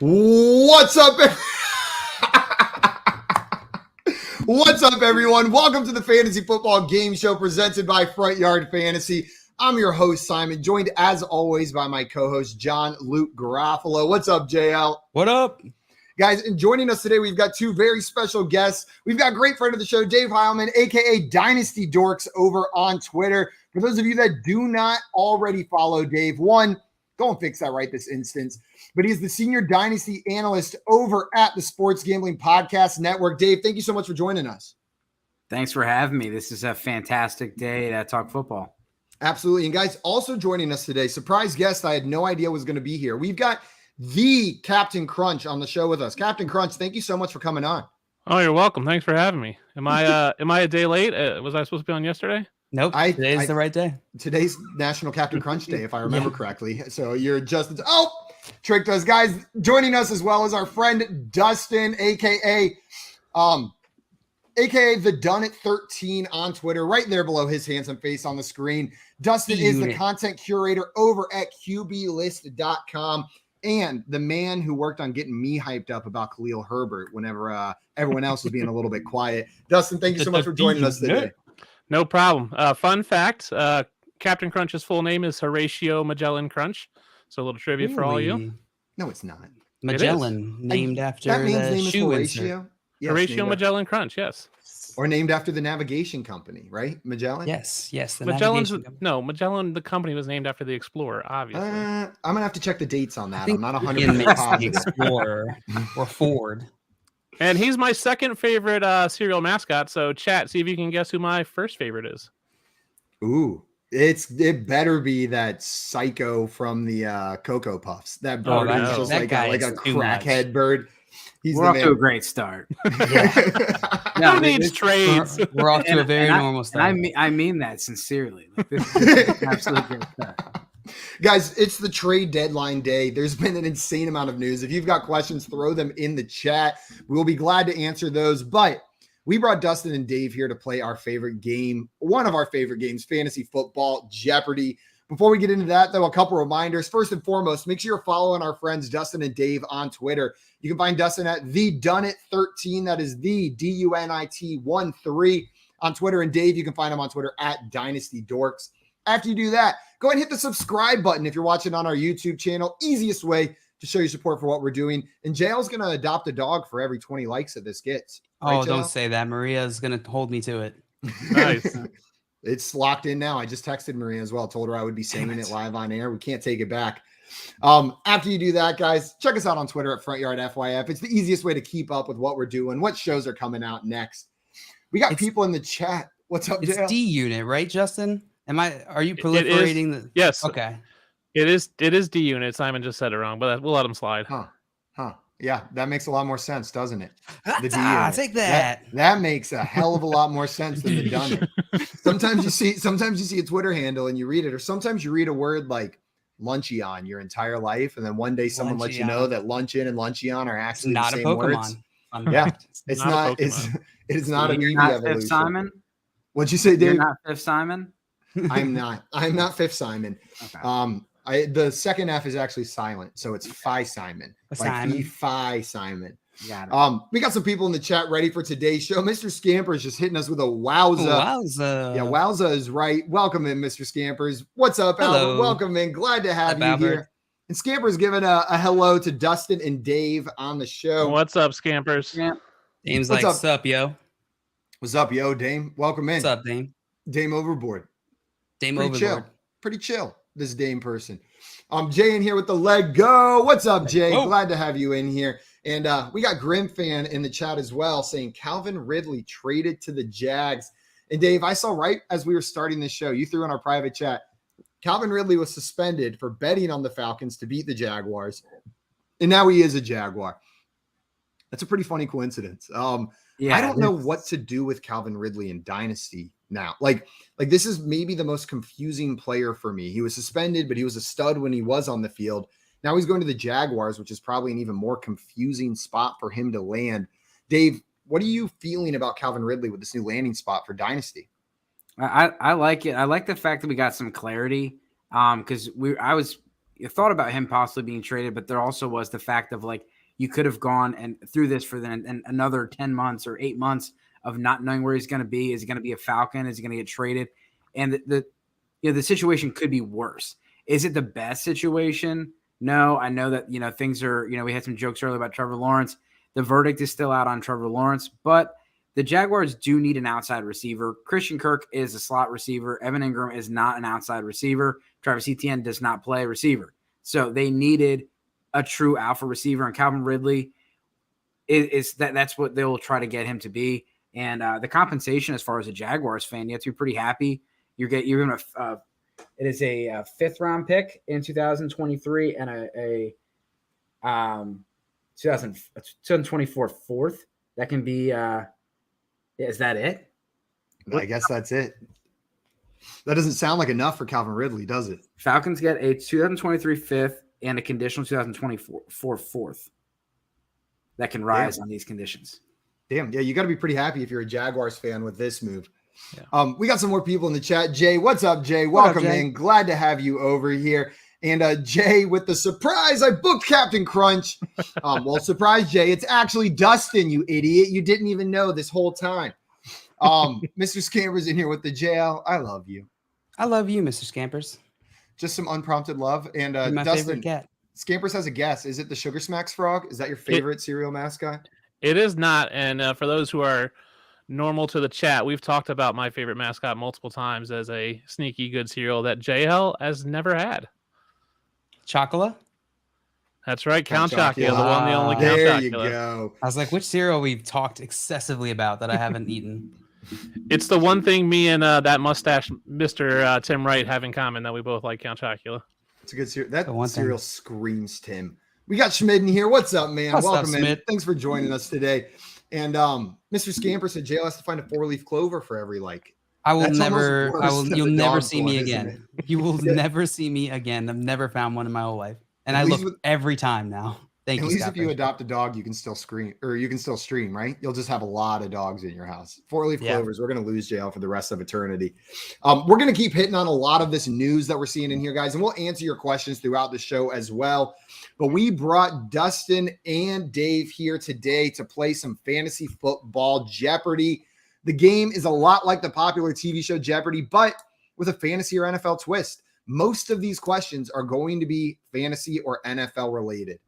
What's up? What's up, everyone? Welcome to the Fantasy Football Game Show presented by Front Yard Fantasy. I'm your host, Simon, joined as always by my co-host, John Luke Garofalo. What's up, JL? What up? Guys, and joining us today, we've got two very special guests. We've got a great friend of the show, Dave Heilman, a.k.a. Dynasty Dorks, over on Twitter. For those of you that do not already follow Dave, one, go and fix that right this instance. But he is the senior Dynasty analyst over at the Sports Gambling Podcast Network. Dave, thank you so much for joining us. Thanks for having me. This is a fantastic day to talk football. Absolutely. And guys, also joining us today, surprise guest I had no idea was going to be here. We've got the Captain Crunch on the show with us. Captain Crunch, thank you so much for coming on. Oh, you're welcome. Thanks for having me. Am I a day late? Was I supposed to be on yesterday? Nope. Today's the right day. Today's National Captain Crunch Day, if I remember correctly. So you're just tricked us, guys. Joining us as well as our friend Dustin, aka the Done It 13 on Twitter, right there below his handsome face on the screen. Dustin is the content curator over at QBlist.com and the man who worked on getting me hyped up about Khalil Herbert whenever everyone else was being a little bit quiet. Dustin, thank you so much for joining us today. No problem. Fun fact, Captain Crunch's full name is Horatio Magellan Crunch. So a little trivia for all you. No, it's not. Magellan, named after that man's the name is shoe Horatio. Yes, Horatio Magellan Crunch, yes. Or named after the navigation company, right? Magellan? Yes. Magellan, the company was named after the explorer, obviously. I'm going to have to check the dates on that. I'm not 100% positive. Explorer or Ford. And he's my second favorite cereal mascot. So chat, see if you can guess who my first favorite is. Ooh, it better be that psycho from the Cocoa Puffs. That bird is just like a crackhead bird. We're off to a great start. No, needs trades. We're off to a very normal start. I mean that sincerely. Like, this is an absolute great start. Guys, it's the trade deadline day. There's been an insane amount of news. If you've got questions, throw them in the chat. We'll be glad to answer those. But we brought Dustin and Dave here to play our favorite game, one of our favorite games, Fantasy Football Jeopardy. Before we get into that, though, a couple reminders. First and foremost, make sure you're following our friends Dustin and Dave on Twitter. You can find Dustin at the Done It 13. That is the DUNIT 13 on Twitter. And Dave, you can find him on Twitter at Dynasty Dorks. After you do that, go ahead and hit the subscribe button if you're watching on our YouTube channel. Easiest way to show your support for what we're doing. And JL's going to adopt a dog for every 20 likes that this gets. Right, don't say that. Maria's going to hold me to it. Nice. It's locked in now. I just texted Maria as well. Told her I would be saying it live on air. We can't take it back. After you do that, guys, check us out on Twitter at Front Yard FYF. It's the easiest way to keep up with what we're doing, what shows are coming out next. We got people in the chat. What's up, JL? It's D Unit, right, Justin? Are you proliferating? Yes. Okay. It is D Unit. Simon just said it wrong, but we'll let him slide. Huh. Yeah, that makes a lot more sense, doesn't it? Take that. That makes a hell of a lot more sense than the Done It. Sometimes you see a Twitter handle and you read it, or sometimes you read a word like Luncheon your entire life, and then one day someone lets you know that Luncheon and Luncheon are actually not the a same Pokemon. words. Yeah, it's not. It is not an EV evolution. Fifth Simon? What'd you say, Dave? You're not Fifth Simon? I'm not Fifth Simon. Okay. The second F is actually silent, so it's Phi Simon. Like Phi Simon. Got it. We got some people in the chat ready for today's show. Mr. Scamper is just hitting us with a wowza. Wowza. Yeah, wowza is right. Welcome in, Mr. Scampers. What's up, Hello. Albert? Welcome in. Glad to have you Albert. here. And Scamper's giving a hello to Dustin and Dave on the show. What's up, Scampers? Yeah. Dame's What's like, up? sup, yo? What's up, yo, Dame? Welcome in. What's up, Dame? Dame Overboard. Dame Pretty Overboard. chill. Pretty chill, this Dame person. Jay in here with the leg go. What's up, Jay? Whoa. Glad to have you in here. And we got Grim Fan in the chat as well saying Calvin Ridley traded to the Jags. And Dave, I saw right as we were starting this show, you threw in our private chat, Calvin Ridley was suspended for betting on the Falcons to beat the Jaguars. And now he is a Jaguar. That's a pretty funny coincidence. I don't know what to do with Calvin Ridley in Dynasty now. Like this is maybe the most confusing player for me. He was suspended, but he was a stud when he was on the field. Now he's going to the Jaguars, which is probably an even more confusing spot for him to land. Dave, what are you feeling about Calvin Ridley with this new landing spot for Dynasty? I like it. I like the fact that we got some clarity because I was you thought about him possibly being traded, but there also was the fact of like you could have gone and through this for then another 10 months or 8 months of not knowing where he's going to be. Is he going to be a Falcon? Is he going to get traded? And the situation could be worse. Is it the best situation? No, I know that, things are, we had some jokes earlier about Trevor Lawrence. The verdict is still out on Trevor Lawrence, but the Jaguars do need an outside receiver. Christian Kirk is a slot receiver. Evan Ingram is not an outside receiver. Travis Etienne does not play receiver. So they needed a true alpha receiver, and Calvin Ridley that's what they will try to get him to be. And the compensation, as far as a Jaguars fan, you have to be pretty happy. You're going to it is a 5th round pick in 2023 and a 2024 4th. That can be. Is that it? I guess that's it. That doesn't sound like enough for Calvin Ridley, does it? Falcons get a 2023 5th and a conditional 2024 4th. That can rise on these conditions. Damn. Yeah, you got to be pretty happy if you're a Jaguars fan with this move. Yeah. We got some more people in the chat. Jay, what's up, Jay? Welcome in. Glad to have you over here. And Jay with the surprise, I booked Captain Crunch. Well, surprise, Jay. It's actually Dustin, you idiot. You didn't even know this whole time. Mr. Scampers in here with the JL. I love you. I love you, Mr. Scampers. Just some unprompted love. And my Dustin, favorite cat. Scampers has a guess. Is it the Sugar Smacks frog? Is that your favorite cereal mascot? It is not. And for those who are normal to the chat, we've talked about my favorite mascot multiple times as a sneaky good cereal that JL has never had. Chocola? That's right, Count Chocula, the one, the only Count Chocula. There you go. I was like, which cereal we've talked excessively about that I haven't eaten? It's the one thing me and that mustache Mr. Tim Wright have in common, that we both like Count Chocula. It's a good cereal. That cereal screams Tim. We got Schmid in here. What's up, man? Welcome in. Thanks for joining us today. And Mr. Scamper said JL has to find a 4-leaf clover for every like. You'll never see me again. You will never see me again. I've never found one in my whole life. And I look every time now. Thank you. At least if you adopt a dog, you can still scream, or you can still stream, right? You'll just have a lot of dogs in your house. 4-leaf clovers. We're going to lose JL for the rest of eternity. We're going to keep hitting on a lot of this news that we're seeing in here, guys, and we'll answer your questions throughout the show as well. But we brought Dustin and Dave here today to play some fantasy football Jeopardy. The game is a lot like the popular TV show Jeopardy, but with a fantasy or NFL twist. Most of these questions are going to be fantasy or NFL related.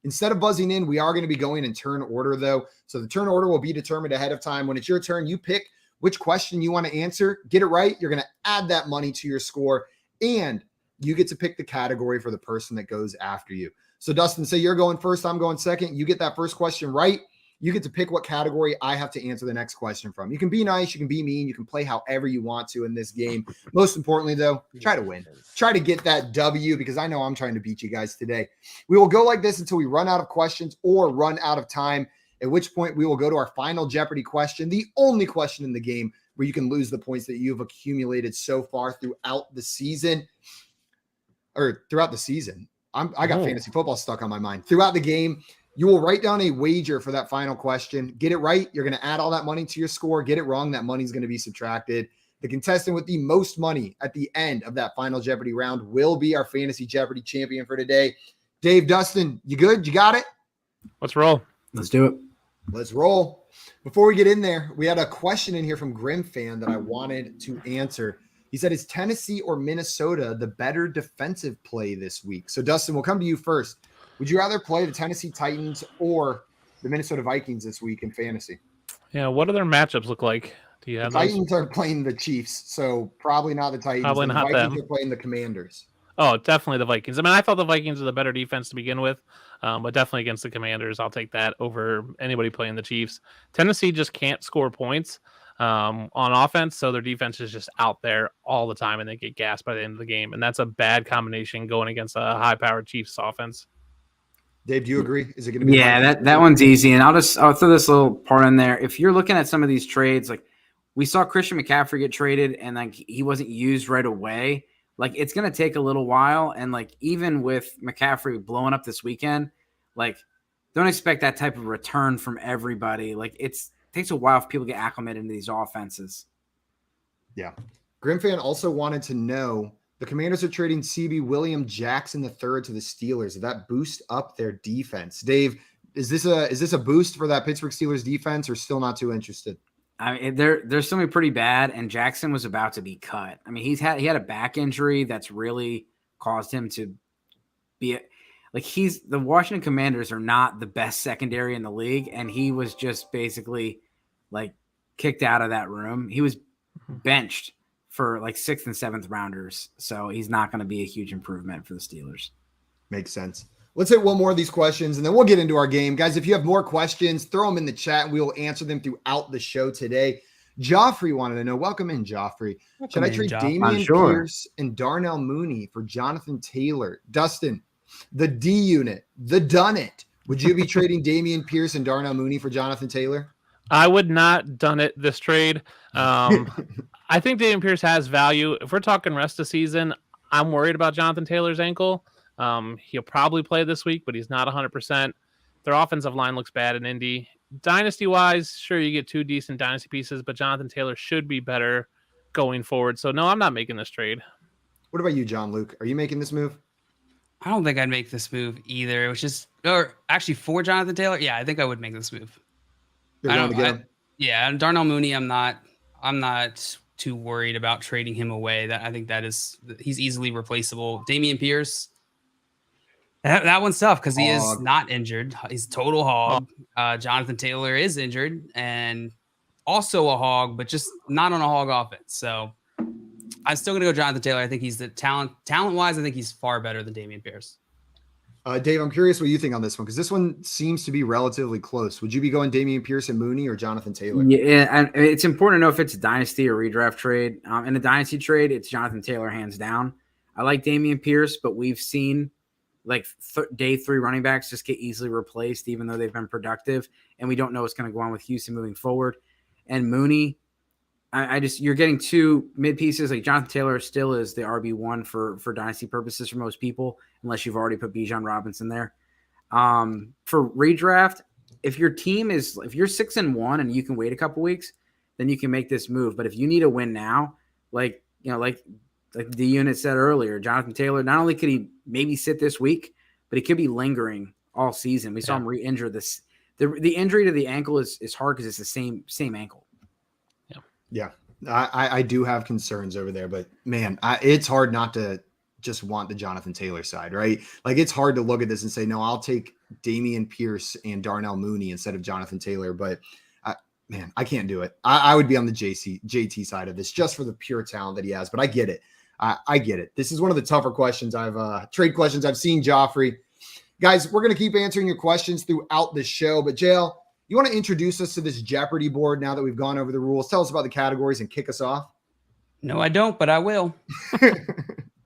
Instead of buzzing in, we are going to be going in turn order, though. So the turn order will be determined ahead of time. When it's your turn, you pick which question you want to answer. Get it right. You're going to add that money to your score, and you get to pick the category for the person that goes after you. So Dustin, say you're going first, I'm going second. You get that first question right. You get to pick what category I have to answer the next question from. You can be nice, you can be mean, you can play however you want to in this game. Most importantly, though, try to win. Try to get that W, because I know I'm trying to beat you guys today. We will go like this until we run out of questions or run out of time, at which point we will go to our final Jeopardy question, the only question in the game where you can lose the points that you've accumulated so far throughout the season. I got fantasy football stuck on my mind. Throughout the game, you will write down a wager for that final question. Get it right, you're going to add all that money to your score. Get it wrong, that money is going to be subtracted. The contestant with the most money at the end of that final Jeopardy round will be our fantasy Jeopardy champion for today. Dave, Dustin, you good? You got it? Let's roll. Let's do it. Let's roll. Before we get in there, we had a question in here from Grim Fan that I wanted to answer. He said, is Tennessee or Minnesota the better defensive play this week? So, Dustin, we'll come to you first. Would you rather play the Tennessee Titans or the Minnesota Vikings this week in fantasy? Yeah, what do their matchups look like? Do you have the Titans are playing the Chiefs, so probably not the Titans. Probably not the Vikings them. are playing the Commanders. Oh, definitely the Vikings. I mean, I thought the Vikings were the better defense to begin with, but definitely against the Commanders, I'll take that over anybody playing the Chiefs. Tennessee just can't score points on offense, so their defense is just out there all the time, and they get gassed by the end of the game, and that's a bad combination going against a high-powered Chiefs offense. Dave, do you agree? Is it going to be? Yeah, that one's easy, and I'll throw this little part in there. If you're looking at some of these trades, like we saw Christian McCaffrey get traded, and like he wasn't used right away. Like it's going to take a little while, and like even with McCaffrey blowing up this weekend, like don't expect that type of return from everybody. Like it takes a while for people to get acclimated into these offenses. Yeah. Grimfan also wanted to know The Commanders are trading CB William Jackson III to the Steelers. Did that boost up their defense? Dave, is this a boost for that Pittsburgh Steelers defense, or still not too interested? I mean, they're still pretty bad, and Jackson was about to be cut. I mean, he had a back injury that's really caused him to be the Washington Commanders are not the best secondary in the league, and he was just basically like kicked out of that room. He was benched for like 6th and 7th rounders, so he's not going to be a huge improvement for the Steelers. Makes sense. Let's hit one more of these questions, and then we'll get into our game. Guys, if you have more questions, throw them in the chat, and we will answer them throughout the show today. Joffrey wanted to know, welcome in, Joffrey. Should I trade Dameon Pierce and Darnell Mooney for Jonathan Taylor? Dustin, the D unit, the done it. Would you be trading Dameon Pierce and Darnell Mooney for Jonathan Taylor? I would not done it this trade. I think Dameon Pierce has value. If we're talking rest of season, I'm worried about Jonathan Taylor's ankle. He'll probably play this week, but he's not 100%. Their offensive line looks bad in Indy. Dynasty-wise, sure, you get 2 decent dynasty pieces, but Jonathan Taylor should be better going forward. So, no, I'm not making this trade. What about you, John Luke? Are you making this move? I don't think I'd make this move either. It was just, or actually for Jonathan Taylor, yeah, I think I would make this move. And Darnell Mooney, I'm not too worried about trading him away. I think he's easily replaceable. Dameon Pierce, that one's tough because he is not injured. He's a total hog. Jonathan Taylor is injured and also a hog, but just not on a hog offense. So I'm still going to go Jonathan Taylor. I think he's the talent-wise, I think he's far better than Dameon Pierce. Dave, I'm curious what you think on this one, because this one seems to be relatively close. Would you be going Dameon Pierce and Mooney or Jonathan Taylor? Yeah, and it's important to know if it's a dynasty or redraft trade. In a dynasty trade, it's Jonathan Taylor hands down. I like Dameon Pierce, but we've seen day 3 running backs just get easily replaced, even though they've been productive, and we don't know what's going to go on with Houston moving forward. And Mooney, you're getting 2 mid pieces. Like Jonathan Taylor still is the RB1 for dynasty purposes for most people, unless you've already put Bijan Robinson there. For redraft, if you're 6-1 and you can wait a couple weeks, then you can make this move. But if you need a win now, like the unit said earlier, Jonathan Taylor, not only could he maybe sit this week, but he could be lingering all season. We saw him re-injure this. The injury to the ankle is hard because it's the same ankle. Yeah, I do have concerns over there, but man, it's hard not to just want the Jonathan Taylor side, right? Like it's hard to look at this and say, no, I'll take Dameon Pierce and Darnell Mooney instead of Jonathan Taylor, but man, I can't do it. I would be on the JT side of this just for the pure talent that he has, but I get it. I get it. This is one of the tougher questions trade questions I've seen, Joffrey. Guys, we're going to keep answering your questions throughout the show, but JL, you want to introduce us to this Jeopardy board now that we've gone over the rules? Tell us about the categories and kick us off. No, I don't, but I will.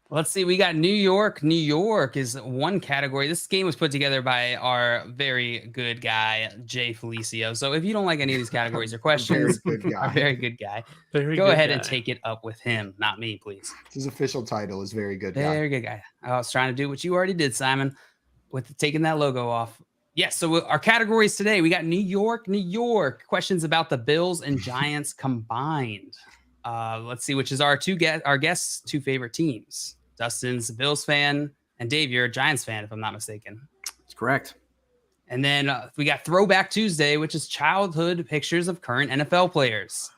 Let's see. We got New York. New York is one category. This game was put together by our very good guy, Jay Felicio. So if you don't like any of these categories or questions, very good guy. Go ahead and take it up with him, not me, please. His official title is very good guy. Very good guy. I was trying to do what you already did, Simon, with taking that logo off. Yes, so our categories today, we got New York. Questions about the Bills and Giants combined. Let's see, which is our guests' 2 favorite teams. Dustin's a Bills fan, and Dave, you're a Giants fan, if I'm not mistaken. That's correct. And then we got Throwback Tuesday, which is childhood pictures of current NFL players.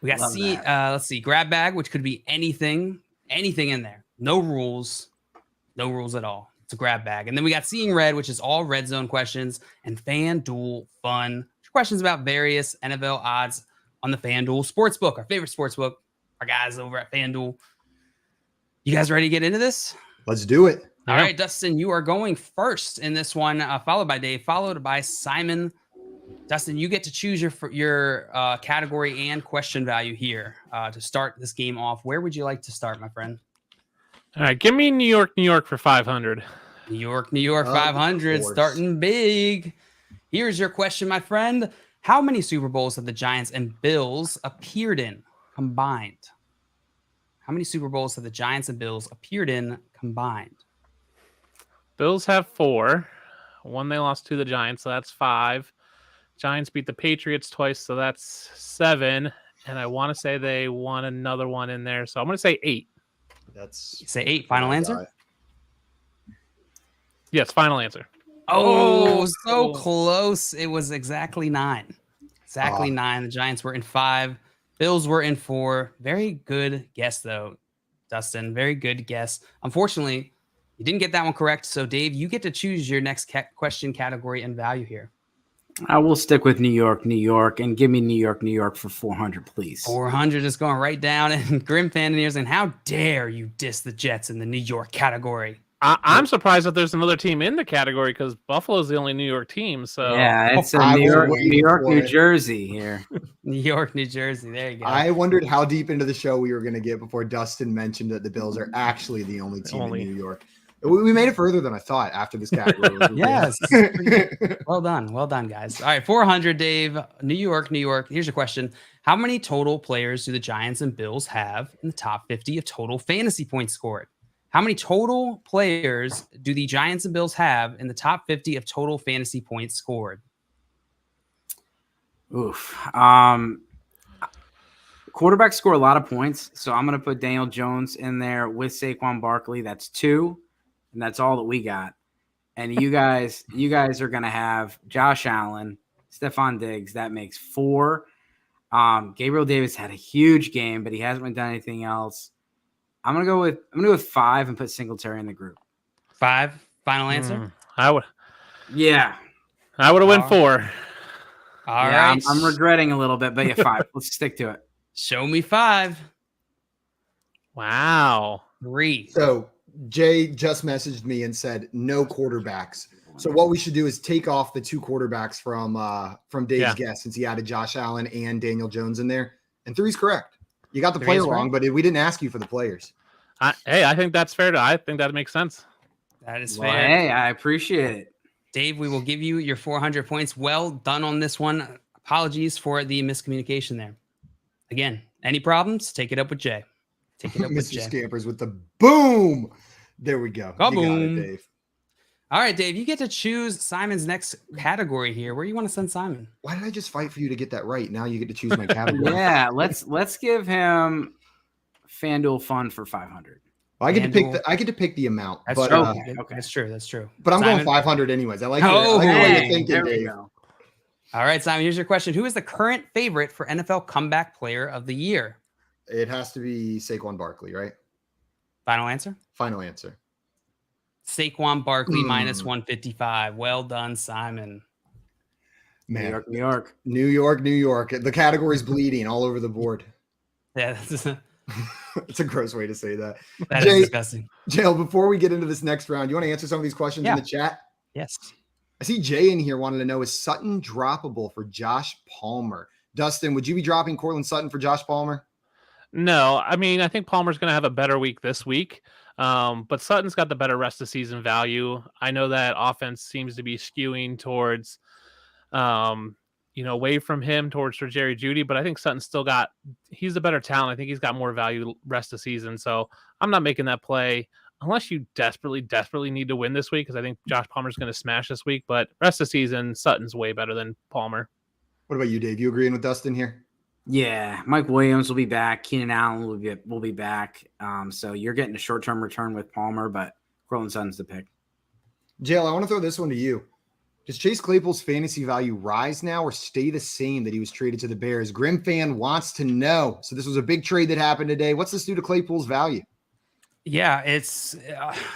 We got let's see, Grab Bag, which could be anything in there. No rules at all. It's a grab bag. And then we got Seeing Red, which is all red zone questions, and FanDuel Fun, questions about various NFL odds on the FanDuel Sportsbook, our favorite sportsbook, our guys over at FanDuel. You guys ready to get into this? Let's do it. All right, Dustin, you are going first in this one, followed by Dave, followed by Simon. Dustin, you get to choose your category and question value here to start this game off. Where would you like to start, my friend? All right, give me New York for 500. New York 500, starting big. Here's your question, my friend. How many Super Bowls have the Giants and Bills appeared in combined? How many Super Bowls have the Giants and Bills appeared in combined? Bills have 4. 1 they lost to the Giants, so that's 5. Giants beat the Patriots twice, so that's 7. And I want to say they won another one in there, so I'm going to say 8. That's Say 8. Final answer. Yes, final answer. Oh, so close. It was exactly 9. Exactly 9. The Giants were in 5. Bills were in 4. Very good guess, though, Dustin. Very good guess. Unfortunately, you didn't get that one correct. So, Dave, you get to choose your next question category and value here. I will stick with New York, and give me New York for 400, please. 400 is going right down. And Grim Fan in here saying, how dare you diss the Jets in the New York category? I'm surprised that there's another team in the category because Buffalo's the only New York team. So yeah, it's New York, New Jersey here. New York, New Jersey. There you go. I wondered how deep into the show we were going to get before Dustin mentioned that the Bills are actually the only team in New York. We made it further than I thought after this category. Yes. Well done, guys. All right, 400, Dave. New York. Here's your question. How many total players do the Giants and Bills have in the top 50 of total fantasy points scored? How many total players do the Giants and Bills have in the top 50 of total fantasy points scored? Oof. Quarterbacks score a lot of points, so I'm going to put Daniel Jones in there with Saquon Barkley. That's 2, and that's all that we got. And you guys are going to have Josh Allen, Stephon Diggs. That makes 4. Gabriel Davis had a huge game, but he hasn't done anything else. I'm gonna go with 5 and put Singletary in the group. 5, final answer. I would have went 4. All right. I'm regretting a little bit, but yeah, 5. Let's stick to it. Show me 5. Wow. 3. So Jay just messaged me and said no quarterbacks. So what we should do is take off the 2 quarterbacks from Dave's guess, since he added Josh Allen and Daniel Jones in there, and 3 is correct. You got the player wrong, but we didn't ask you for the players. I think that's fair. I think that makes sense. That is fair. Hey, I appreciate it. Dave, we will give you your 400 points. Well done on this one. Apologies for the miscommunication there. Again, any problems, take it up with Jay. Take it up with Jay. Mr. Scampers with the boom. There we go. Boom. You got it, Dave. All right, Dave, you get to choose Simon's next category here. Where do you want to send Simon? Why did I just fight for you to get that right? Now you get to choose my category. Yeah, let's give him FanDuel Fun for 500. Well, I get to pick the amount. That's but, true. Okay. That's true. That's true. But I'm Simon? going 500 anyways. I like the Oh, way you're thinking, there we Dave. go. All right, Simon, here's your question. Who is the current favorite for NFL Comeback Player of the Year? It has to be Saquon Barkley, right? Final answer? Final answer. Saquon Barkley minus 155. Well done, Simon. Man. New York. New York. The category's bleeding all over the board. Yeah, It's a gross way to say that. that is disgusting. Jail, before we get into this next round, you want to answer some of these questions in the chat? Yes. I see Jay in here wanted to know, is Sutton droppable for Josh Palmer? Dustin, would you be dropping Cortland Sutton for Josh Palmer? No, I mean, I think Palmer's going to have a better week this week. But Sutton's got the better rest of season value. I know that offense seems to be skewing towards, away from him towards Jerry Jeudy, but I think Sutton's he's a better talent. I think he's got more value rest of season. So I'm not making that play unless you desperately need to win this week, because I think Josh Palmer's going to smash this week, but rest of season, Sutton's way better than Palmer. What about you, Dave? You agreeing with Dustin here? Yeah, Mike Williams will be back. Keenan Allen will be back. So you're getting a short-term return with Palmer, but Cortland Sutton's the pick. Jail, I want to throw this one to you. Does Chase Claypool's fantasy value rise now or stay the same that he was traded to the Bears? Grim Fan wants to know. So this was a big trade that happened today. What's this do to Claypool's value? Yeah, it's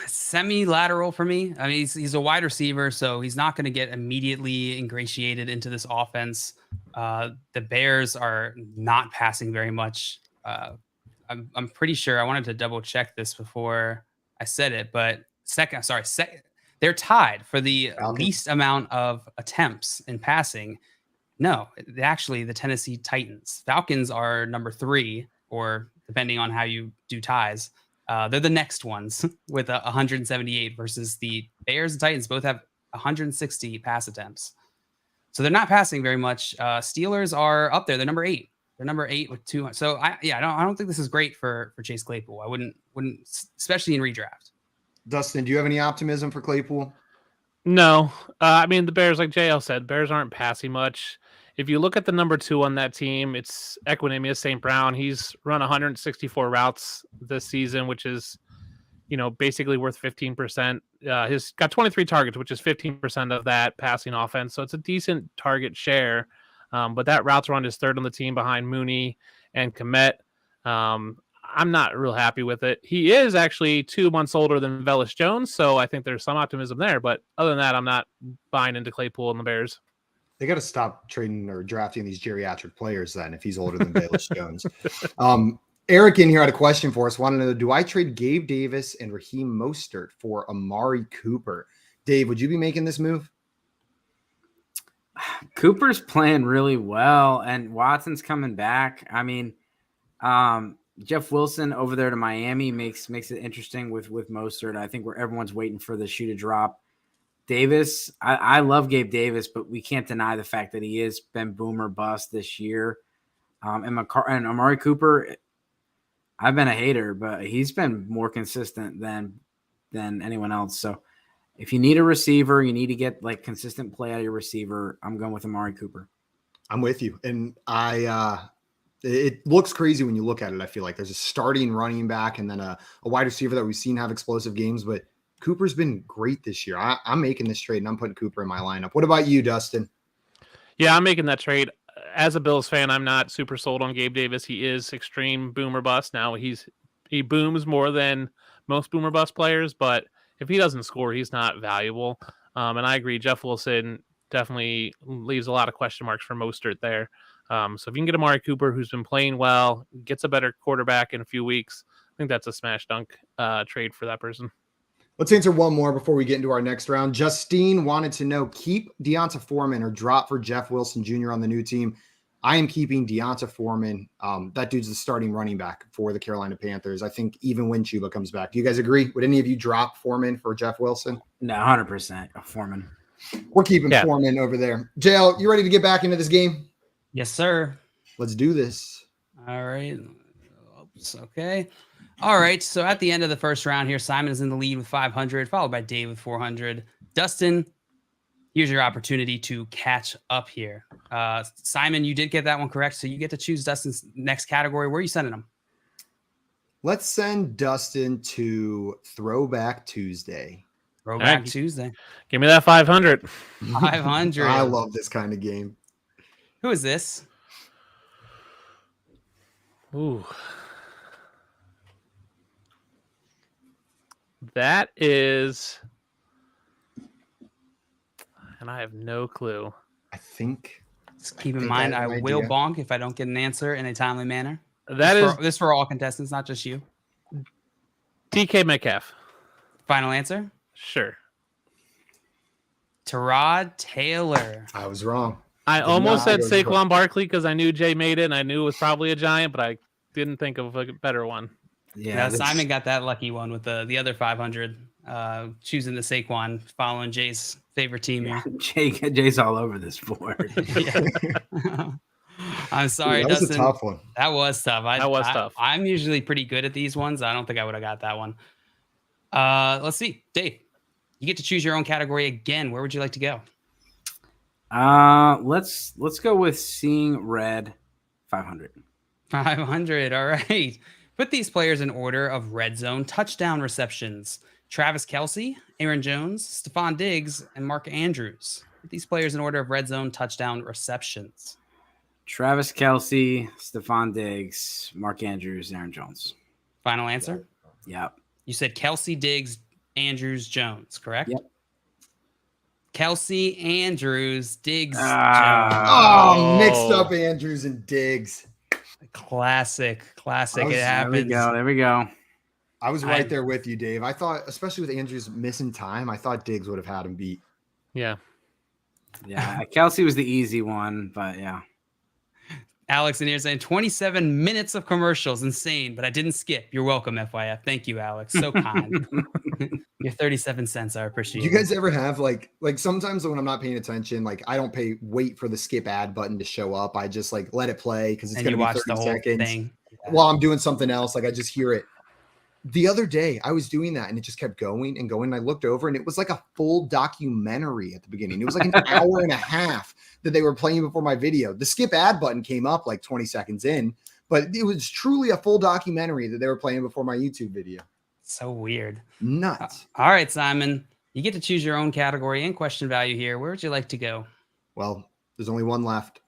semi-lateral for me. I mean, he's a wide receiver, so he's not going to get immediately ingratiated into this offense. The Bears are not passing very much. I'm pretty sure. I wanted to double check this before I said it, but they're tied for the least amount of attempts in passing. No, actually, the Tennessee Titans. Falcons are number 3, or depending on how you do ties. They're the next ones with 178 versus the Bears and Titans both have 160 pass attempts. So they're not passing very much. Steelers are up there. They're number 8. They're number 8 with 200. So I don't think this is great for Chase Claypool. I wouldn't, especially in redraft. Dustin, do you have any optimism for Claypool? No. I mean, the Bears, like JL said, Bears aren't passing much. if you look at the number 2 on that team, it's Equinemius St. Brown. He's run 164 routes this season, which is, basically worth 15%. He's got 23 targets, which is 15% of that passing offense. So it's a decent target share. But that routes run is third on the team behind Mooney and Komet. I'm not real happy with it. He is actually 2 months older than Velus Jones, so I think there's some optimism there. But other than that, I'm not buying into Claypool and the Bears. They got to stop trading or drafting these geriatric players then if he's older than Velus Jones. Eric in here had a question for us. Want to know, do I trade Gabe Davis and Raheem Mostert for Amari Cooper? Dave, would you be making this move? Cooper's playing really well, and Watson's coming back. I mean, Jeff Wilson over there to Miami makes it interesting with Mostert. I think where everyone's waiting for the shoe to drop. Davis, I love Gabe Davis, but we can't deny the fact that he has been boom or bust this year. And Amari Cooper, I've been a hater, but he's been more consistent than anyone else. So if you need a receiver, you need to get like consistent play out of your receiver. I'm going with Amari Cooper. I'm with you. And it looks crazy when you look at it. I feel like there's a starting running back and then a wide receiver that we've seen have explosive games, but Cooper's been great this year. I'm making this trade and I'm putting Cooper in my lineup. What about you, Dustin? Yeah, I'm making that trade. As a Bills fan, I'm not super sold on Gabe Davis. He is extreme boom or bust. Now he booms more than most boom or bust players, but if he doesn't score, he's not valuable. And I agree, Jeff Wilson definitely leaves a lot of question marks for Mostert there. So if you can get Amari Cooper, who's been playing well, gets a better quarterback in a few weeks, I think that's a smash dunk trade for that person. Let's answer one more before we get into our next round. Justine wanted to know, keep Deonta Foreman or drop for Jeff Wilson Jr. on the new team. I am keeping Deonta Foreman. That dude's the starting running back for the Carolina Panthers. I think even when Chuba comes back. Do you guys agree? Would any of you drop Foreman for Jeff Wilson? No, 100% Foreman. We're keeping Foreman over there. JL, you ready to get back into this game? Yes, sir. Let's do this. All right. Oops, okay. All right. So at the end of the first round here, Simon is in the lead with 500, followed by Dave with 400. Dustin, here's your opportunity to catch up here. Simon, you did get that one correct, so you get to choose Dustin's next category. Where are you sending him? Let's send Dustin to Throwback Tuesday. Throwback Tuesday. Give me that 500. 500. I love this kind of game. Who is this? Ooh. That is, and I have no clue. I think. Just keep in mind, I will bonk if I don't get an answer in a timely manner. This for all contestants, not just you. DK Metcalf. Final answer? Sure. Tyrod Taylor. I was wrong. I almost said Saquon Barkley because I knew Jay made it and I knew it was probably a Giant, but I didn't think of a better one. Yeah, Simon got that lucky one with the other 500, choosing the Saquon, following Jay's favorite team here. Jay's all over this board. I'm sorry, that Dustin. Was a tough one. That was tough. That was tough. I'm usually pretty good at these ones. I don't think I would have got that one. Let's see. Dave, you get to choose your own category again. Where would you like to go? Let's go with Seeing Red 500. 500. All right. Put these players in order of red zone touchdown receptions. Travis Kelce, Aaron Jones, Stephon Diggs, and Mark Andrews. Put these players in order of red zone touchdown receptions. Travis Kelce, Stephon Diggs, Mark Andrews, Aaron Jones. Final answer? Yep. You said Kelce, Diggs, Andrews, Jones, correct? Yep. Kelce, Andrews, Diggs, Jones. Oh, mixed up Andrews and Diggs. Classic. It happens. There we go. I was right there with you, Dave. I thought, especially with Andrews missing time, I thought Diggs would have had him beat. Yeah. Yeah. Kelce was the easy one, but yeah. Alex in here saying 27 minutes of commercials. Insane, but I didn't skip. You're welcome, FYF. Thank you, Alex. So kind. Your 37 cents. I appreciate it. You guys ever have like sometimes when I'm not paying attention, like I don't wait for the skip ad button to show up. I just like let it play because it's going to be 30 seconds. Thing. While I'm doing something else, like I just hear it The other day I was doing that and it just kept going and going. And I looked over and it was like a full documentary at the beginning. It was like an hour and a half that they were playing before my video. The skip ad button came up like 20 seconds in, but it was truly a full documentary that they were playing before my YouTube video. So weird. Nuts. All right, Simon, you get to choose your own category and question value here. Where would you like to go? Well, there's only one left.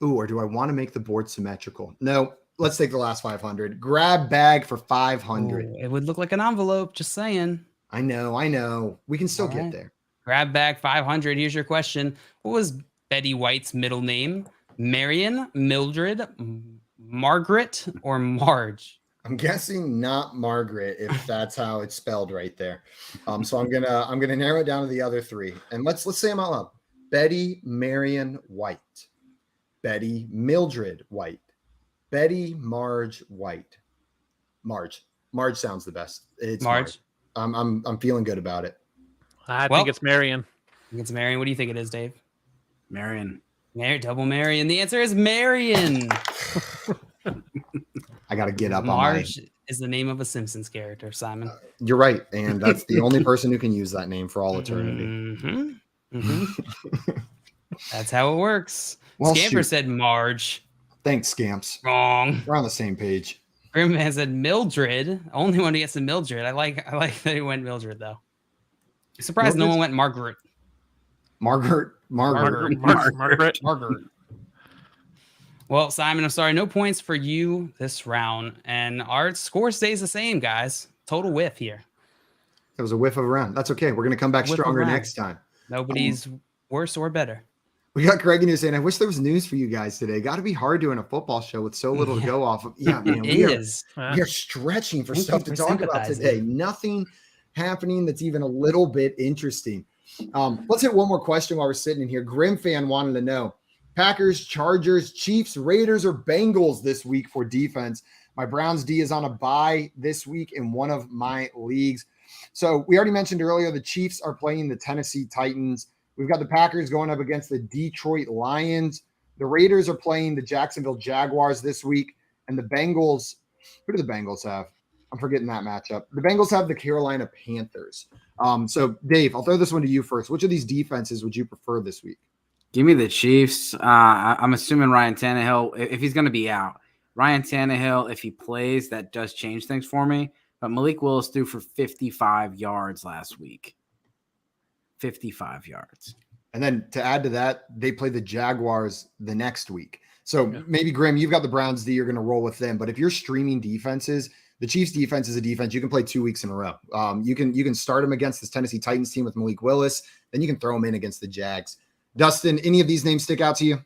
Ooh, or do I want to make the board symmetrical? No. Let's take the last 500. Grab bag for 500. Ooh, it would look like an envelope. Just saying. I know. We can still All get right. there. Grab bag 500. Here's your question. What was Betty White's middle name? Marion, Mildred, Margaret, or Marge? I'm guessing not Margaret, if that's how it's spelled right there. So I'm gonna narrow it down to the other three, and let's say them out loud. Betty Marion White, Betty Mildred White, Betty Marge White. Marge sounds the best. It's Marge. I'm feeling good about it. I think it's Marion. I think it's Marion. What do you think it is, Dave? Marion. Double Marion. The answer is Marion. I got to get up Marge is the name of a Simpsons character, Simon. You're right. And that's the only person who can use that name for all eternity. That's how it works. Well, Scamper said Marge. Thanks, Scamps. Wrong. We're on the same page. Grimman said Mildred. Only one who gets to Mildred. I like that he went Mildred, though. Surprised no one went Margaret. Margaret. Well, Simon, I'm sorry. No points for you this round. And our score stays the same, guys. Total whiff here. It was a whiff of a round. That's okay. We're going to come back stronger next time. Nobody's worse or better. We got Greg in here saying, I wish there was news for you guys today. Got to be hard doing a football show with so little to go off of. Yeah, man. We are stretching for stuff to talk about today. Nothing happening that's even a little bit interesting. Let's hit one more question while we're sitting in here. Grim fan wanted to know, Packers, Chargers, Chiefs, Raiders, or Bengals this week for defense? My Browns D is on a bye this week in one of my leagues. So we already mentioned earlier, the Chiefs are playing the Tennessee Titans. We've got the Packers going up against the Detroit Lions. The Raiders are playing the Jacksonville Jaguars this week. And the Bengals, who do the Bengals have? I'm forgetting that matchup. The Bengals have the Carolina Panthers. So, Dave, I'll throw this one to you first. Which of these defenses would you prefer this week? Give me the Chiefs. I'm assuming Ryan Tannehill, if he's going to be out. Ryan Tannehill, if he plays, that does change things for me. But Malik Willis threw for 55 yards last week. 55 yards. And then to add to that, they play the Jaguars the next week. So maybe, Graham, you've got the Browns D, you're going to roll with them. But if you're streaming defenses, the Chiefs defense is a defense you can play 2 weeks in a row. You can start them against this Tennessee Titans team with Malik Willis. Then you can throw them in against the Jags. Dustin, any of these names stick out to you?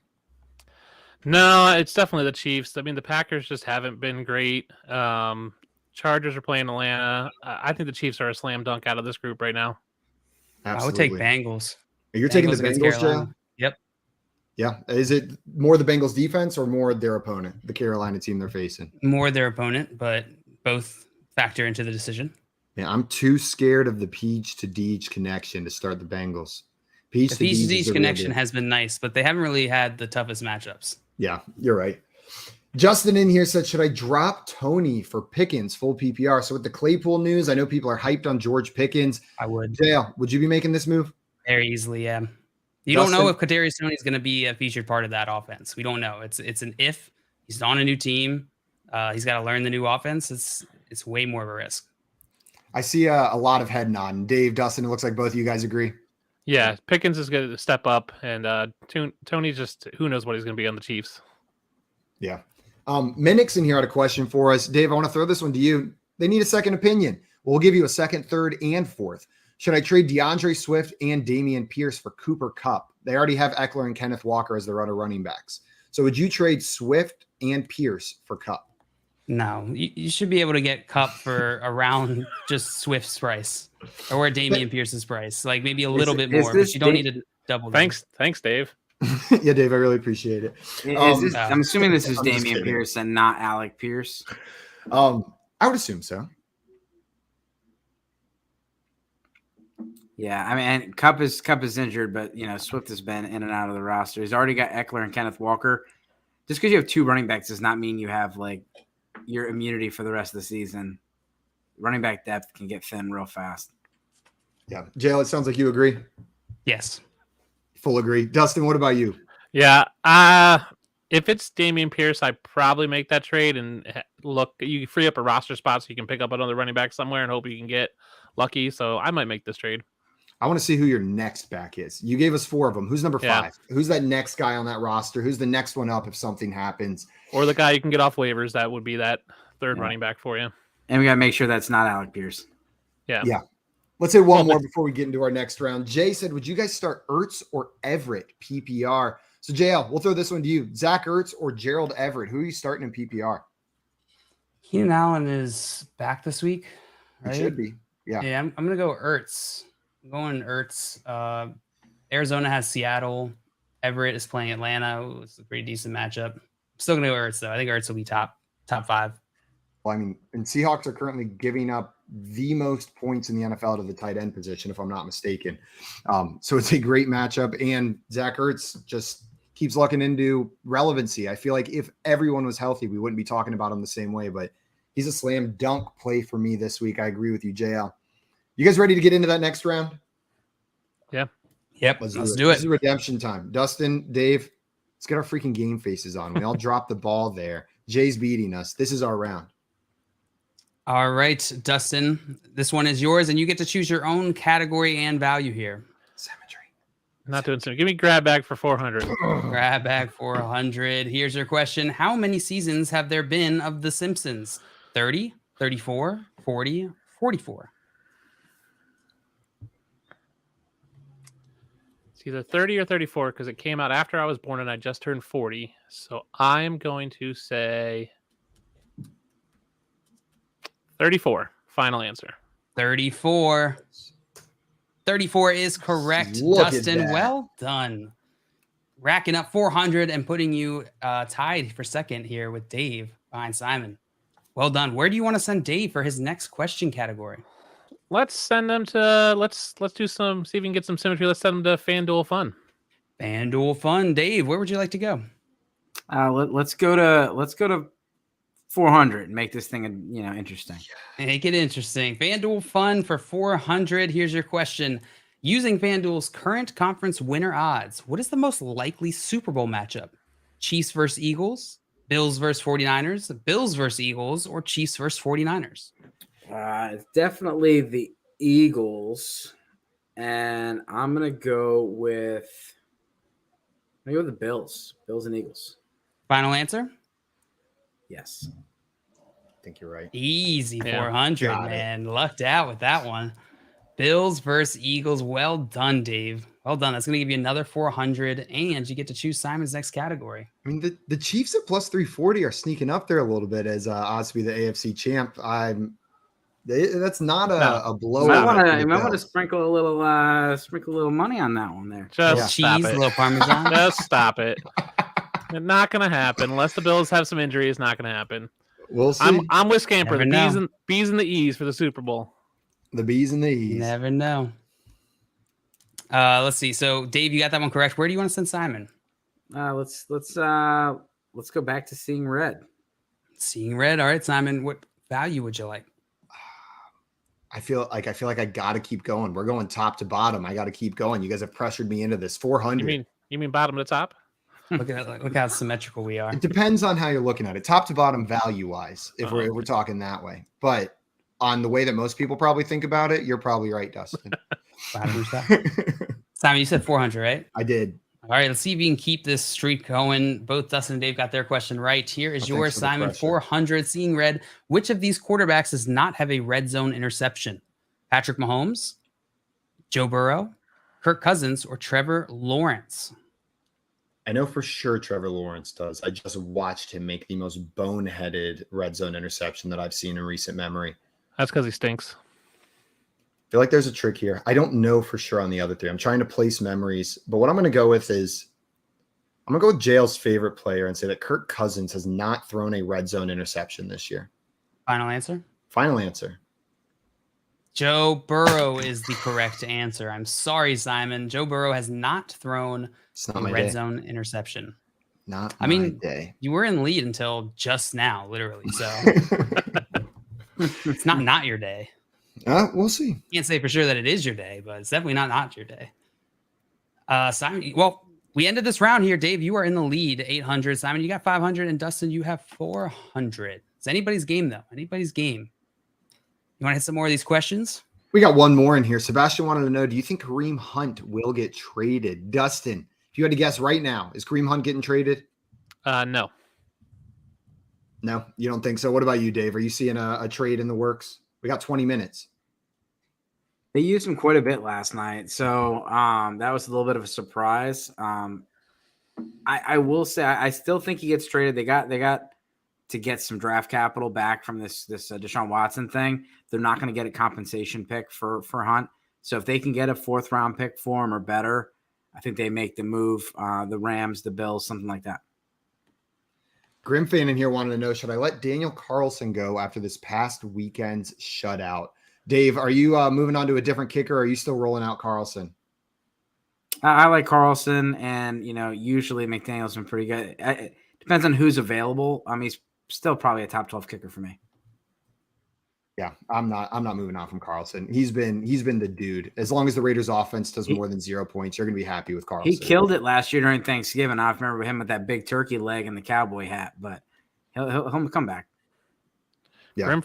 No, it's definitely the Chiefs. I mean, the Packers just haven't been great. Chargers are playing Atlanta. I think the Chiefs are a slam dunk out of this group right now. Absolutely. I would take Bengals. You're taking the Bengals, Joe? Yep. Yeah. Is it more the Bengals defense or more their opponent, the Carolina team they're facing? More their opponent, but both factor into the decision. Yeah, I'm too scared of the Peach to Deej connection to start the Bengals. The Peach to Deej connection has been nice, but they haven't really had the toughest matchups. Yeah, you're right. Justin in here said, should I drop Tony for Pickens full PPR? So with the Claypool news, I know people are hyped on George Pickens. I would. Dale, would you be making this move? Very easily, yeah. You don't know if Kadarius Toney is going to be a featured part of that offense. We don't know. It's an if. He's on a new team. He's got to learn the new offense. It's way more of a risk. I see a lot of head nodding. Dave, Dustin, it looks like both of you guys agree. Yeah, Pickens is going to step up, and Tony just who knows what he's going to be on the Chiefs. Yeah. Minix in here had a question for us. Dave, I want to throw this one to you. They need a second opinion. We'll give you a second, third, and fourth. Should I trade DeAndre Swift and Dameon Pierce for Cooper Kupp? They already have Eckler and Kenneth Walker as their other running backs. So would you trade Swift and Pierce for Kupp? No, you should be able to get Kupp for around just Swift's price or Dameon Pierce's price, like maybe a little bit more, but you don't need to double. Thanks, Dave. Yeah, Dave, I really appreciate it. I'm assuming this is Dameon Pierce and not Alec Pierce. I would assume so. Yeah, I mean, and Kupp is injured, but Swift has been in and out of the roster. He's already got Eckler and Kenneth Walker. Just because you have two running backs does not mean you have like your immunity for the rest of the season. running back depth can get thin real fast. Yeah. Jail, it sounds like you agree. Yes. Full agree. Dustin, what about you? Yeah. If it's Dameon Pierce, I probably make that trade and look. You free up a roster spot so you can pick up another running back somewhere and hope you can get lucky. So I might make this trade. I want to see who your next back is. You gave us 4 of them. Who's number 5? Yeah. Who's that next guy on that roster? Who's the next one up if something happens? Or the guy you can get off waivers. That would be that third running back for you. And we got to make sure that's not Alec Pierce. Yeah. Yeah. Let's hit one more before we get into our next round. Jay said, would you guys start Ertz or Everett PPR? So, JL, we'll throw this one to you. Zach Ertz or Gerald Everett? Who are you starting in PPR? Keenan Allen is back this week, right? It should be. Yeah. Yeah, I'm going to go Ertz. I'm going Ertz. Arizona has Seattle. Everett is playing Atlanta. It's a pretty decent matchup. I'm still going to go Ertz, though. I think Ertz will be top 5. Well, I mean, and Seahawks are currently giving up the most points in the NFL to the tight end position, if I'm not mistaken. So it's a great matchup. And Zach Ertz just keeps looking into relevancy. I feel like if everyone was healthy, we wouldn't be talking about him the same way, but he's a slam dunk play for me this week. I agree with you, JL. You guys ready to get into that next round? Yeah. Yep. Let's do it. This is redemption time. Dustin, Dave, let's get our freaking game faces on. We all dropped the ball there. Jay's beating us. This is our round. All right, Dustin, this one is yours, and you get to choose your own category and value here. Symmetry. Not doing so. Give me grab bag for 400. Grab bag for 100. Here's your question. How many seasons have there been of The Simpsons? 30, 34, 40, 44? It's either 30 or 34 because it came out after I was born and I just turned 40. So I'm going to say 34. Final answer. 34. 34 is correct. Look at Dustin, that. well done. Racking up 400 and putting you tied for second here with Dave behind Simon. Well done. Where do you want to send Dave for his next question category? Let's send them to let's do some, see if we can get some symmetry. Let's send them to FanDuel Fun. FanDuel Fun. Dave, where would you like to go? Let's go to 400 and make this thing interesting. Make it interesting. FanDuel Fun for 400. Here's your question. Using FanDuel's current conference winner odds, what is the most likely Super Bowl matchup? Chiefs versus Eagles, Bills versus 49ers, Bills versus Eagles, or Chiefs versus 49ers? It's definitely the Eagles, and I'm gonna go with the Bills. Bills and Eagles. Final answer? Yes. I think you're right. Easy Yeah. 400, Got it. man. Lucked out with that one. Bills versus Eagles. Well done, Dave. Well done. That's going to give you another 400, and you get to choose Simon's next category. I mean, the Chiefs at plus 340 are sneaking up there a little bit as odds to be the AFC champ. That's not a blow. You might want to sprinkle a little money on that one there. Just stop Cheese, a it. little Parmesan. Just stop it. It's not going to happen unless the Bills have some injury. It's not going to happen. We'll see. I'm with Scamper. Never The know. B's and the E's for the Super Bowl. The B's and the E's. Never know. Let's see. So, Dave, you got that one correct. Where do you want to send Simon? Let's go back to seeing red. Seeing red. All right, Simon. What value would you like? I feel like I got to keep going. We're going top to bottom. I got to keep going. You guys have pressured me into this. 400. You mean bottom to top? Look how symmetrical we are. It depends on how you're looking at it. Top to bottom value wise, if we're talking that way. But on the way that most people probably think about it, you're probably right, Dustin. Simon, you said 400, right? I did. All right, let's see if we can keep this streak going. Both Dustin and Dave got their question right. Here is Oh, yours, thanks for the Simon. pressure. 400, seeing red. Which of these quarterbacks does not have a red zone interception? Patrick Mahomes, Joe Burrow, Kirk Cousins, or Trevor Lawrence? I know for sure Trevor Lawrence does. I just watched him make the most boneheaded red zone interception that I've seen in recent memory. That's because he stinks. I feel like there's a trick here. I don't know for sure on the other three. I'm trying to place memories, but what I'm going to go with is I'm going to go with Jail's favorite player and say that Kirk Cousins has not thrown a red zone interception this year. Final answer? Final answer. Joe Burrow is the correct answer. I'm sorry, Simon. Joe Burrow has not thrown It's a not my red day. zone interception. Not I my mean, day. You were in lead until just now, literally. So It's not your day. We'll see. Can't say for sure that it is your day, but it's definitely not your day. Simon, well, we ended this round here. Dave, you are in the lead, 800. Simon, you got 500, and Dustin, you have 400. It's anybody's game, though. Anybody's game. You want to hit some more of these questions? We got one more in here. Sebastian wanted to know, do you think Kareem Hunt will get traded? Dustin, if you had to guess right now, is Kareem Hunt getting traded? No. No, you don't think so? What about you, Dave? Are you seeing a trade in the works? We got 20 minutes. They used him quite a bit last night, so that was a little bit of a surprise. I will say I still think he gets traded. They got to get some draft capital back from this Deshaun Watson thing. They're not going to get a compensation pick for Hunt. So if they can get a 4th round pick for him or better, I think they make the move. The Rams, the Bills, something like that. Grim fan in here wanted to know, should I let Daniel Carlson go after this past weekend's shutout? Dave, are you moving on to a different kicker, or are you still rolling out Carlson? I like Carlson, and usually McDaniel's been pretty good. It depends on who's available. He's still probably a top 12 kicker for me. Yeah, I'm not moving on from Carlson. He's been the dude. As long as the Raiders offense does more than 0 points, you're gonna be happy with Carlson. He killed it last year during Thanksgiving. I remember him with that big turkey leg and the cowboy hat, but he'll come back. Yeah. Grim